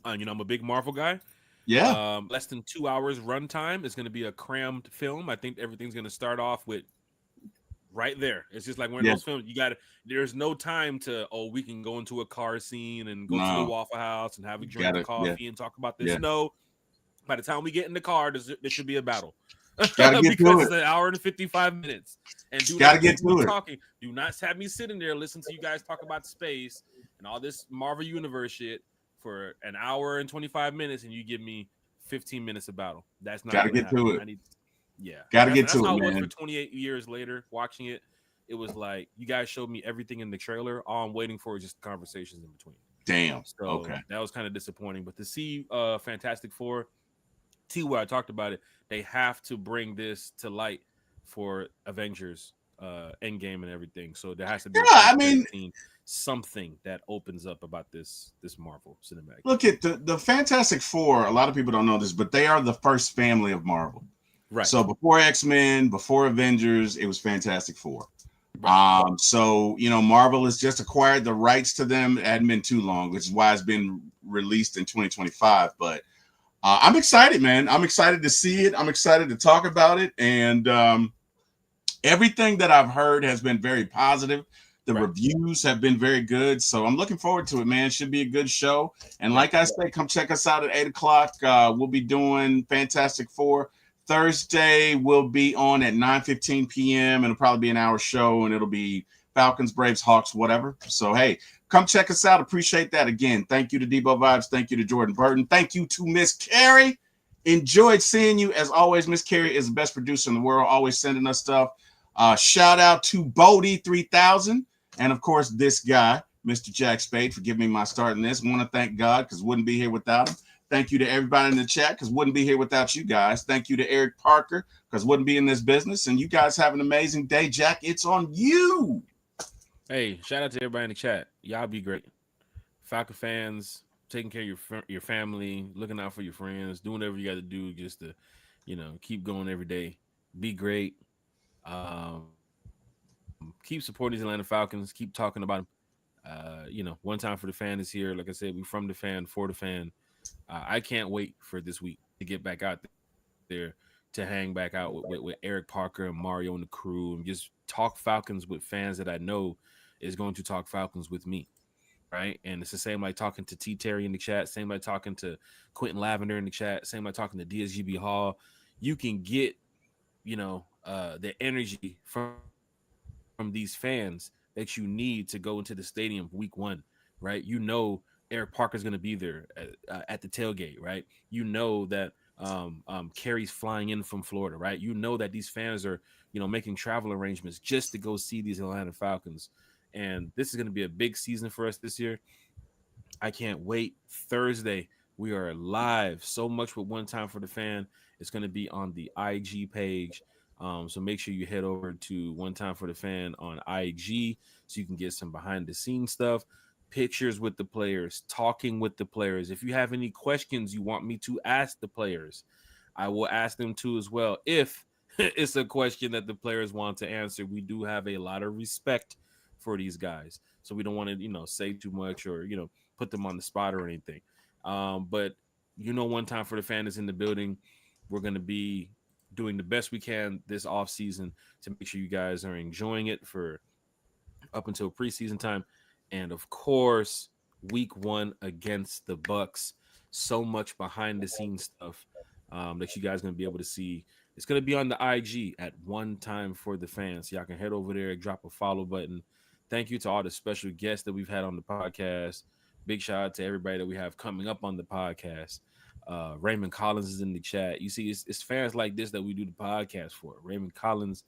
You know, I'm a big Marvel guy. Yeah. Less than 2 hours runtime. It's going to be a crammed film. I think everything's going to start off with right there. It's just like one of those films. There's no time to, we can go into a car scene and go to the Waffle House and have a drink of coffee and talk about this. No, by the time we get in the car, there should be a battle. Gotta get because to it's an hour and 55 minutes. And do gotta not get to it. Talking. Do not have me sitting there listen to you guys talk about space and all this Marvel Universe shit for an hour and 25 minutes, and you give me 15 minutes of battle. That's not gotta get happen. to it. That's get to how it, it was man. for 28 years later watching it. It was like you guys showed me everything in the trailer. All I'm waiting for is just the conversations in between. Damn. So Okay. that was kind of disappointing. But to see Fantastic Four, where I talked about it, they have to bring this to light for Avengers Endgame and everything. So there has to be scene, something that opens up about this Marvel cinematic. Look at the Fantastic Four. A lot of people don't know this, but they are the first family of Marvel. Right. So before X-Men, before Avengers, it was Fantastic Four. Right. So you know, Marvel has just acquired the rights to them. It hadn't been too long, which is why it's been released in 2025. But I'm excited, man. I'm excited to see it. I'm excited to talk about it. And everything that I've heard has been very positive. The reviews have been very good. So I'm looking forward to it, man. It should be a good show. And like I say, come check us out at 8 o'clock. We'll be doing Fantastic Four. Thursday will be on at 9:15 p.m. It'll probably be an hour show, and it'll be Falcons, Braves, Hawks, whatever. So, hey, come check us out. Appreciate that. Again, thank you to Debo Vibes. Thank you to Jordan Burton. Thank you to Miss Carrie. Enjoyed seeing you. As always, Miss Carrie is the best producer in the world, always sending us stuff. Shout out to Bodie 3000. And, of course, this guy, Mr. Jack Spade, for giving me my start in this. I want to thank God because wouldn't be here without him. Thank you to everybody in the chat because wouldn't be here without you guys. Thank you to Eric Parker because wouldn't be in this business. And you guys have an amazing day. Jack, it's on you. Hey, shout out to everybody in the chat. Y'all be great. Falcon fans, taking care of your family, looking out for your friends, doing whatever you got to do just to, keep going every day. Be great. Keep supporting these Atlanta Falcons. Keep talking about them. One Time for the Fan is here. Like I said, we from the fan, for the fan. I can't wait for this week to get back out there to hang back out with Eric Parker and Mario and the crew and just talk Falcons with fans that I know is going to talk Falcons with me, right? And it's the same like talking to T. Terry in the chat, same like talking to Quentin Lavender in the chat, same like talking to DSGB Hall. You can get, the energy from these fans that you need to go into the stadium week one, right? Eric Parker's going to be there at the tailgate, right? You know that Kerry's flying in from Florida, right? You know that these fans are, making travel arrangements just to go see these Atlanta Falcons. And this is going to be a big season for us this year. I can't wait. Thursday, we are live. So much with One Time for the Fan. It's going to be on the IG page. So make sure you head over to One Time for the Fan on IG so you can get some behind the scenes stuff. Pictures with the players, talking with the players. If you have any questions you want me to ask the players, I will ask them too as well. If it's a question that the players want to answer, we do have a lot of respect for these guys. So we don't want to, say too much or, put them on the spot or anything. But One Time for the Fan is in the building. We're going to be doing the best we can this off season to make sure you guys are enjoying it for up until preseason time, and of course, week 1 against the Bucks. So much behind the scenes stuff that you guys are going to be able to see. It's going to be on the IG at One Time for the Fans. So y'all can head over there, drop a follow button. Thank you to all the special guests that we've had on the podcast. Big shout out to everybody that we have coming up on the podcast. Raymond Collins is in the chat. You see, it's fans like this that we do the podcast for. Raymond Collins,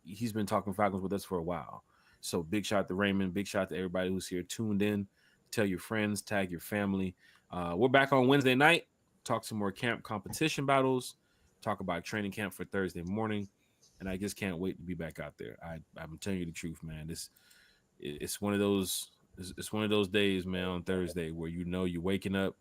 he's been talking Falcons with us for a while. So big shout out to Raymond. Big shout out to everybody who's here tuned in. Tell your friends, tag your family. We're back on Wednesday night. Talk some more camp competition battles. Talk about training camp for Thursday morning. And I just can't wait to be back out there. I'm telling you the truth, man. It's one of those days, man, on Thursday where you're waking up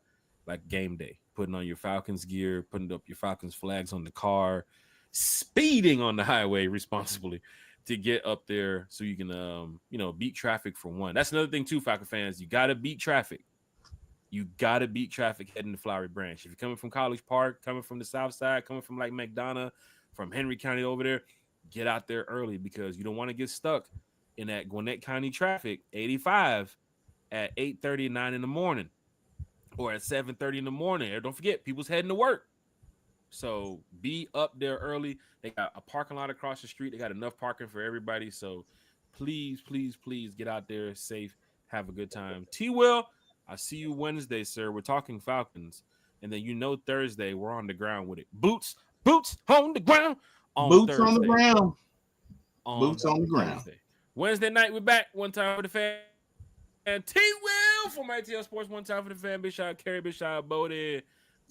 like game day, putting on your Falcons gear, putting up your Falcons flags on the car, speeding on the highway responsibly to get up there so you can beat traffic for one. That's another thing too, Falcon fans. You gotta beat traffic. You gotta beat traffic heading to Flowery Branch. If you're coming from College Park, coming from the South Side, coming from like McDonough, from Henry County over there, get out there early because you don't want to get stuck in that Gwinnett County traffic 85 at 8:30, 9 in the morning, or at 7:30 in the morning. Or don't forget, people's heading to work. So be up there early. They got a parking lot across the street. They got enough parking for everybody. So please, please, please get out there safe. Have a good time. T-Will, I see you Wednesday, sir. We're talking Falcons. And then Thursday, we're on the ground with it. Boots on the ground on Boots Thursday. on the ground. Boots on the ground. Thursday. Wednesday night, we're back. One Time for the Fan. And T-Will from ITL Sports. One Time for the Fan. Big shout out Kerry. Big shout out Bodie.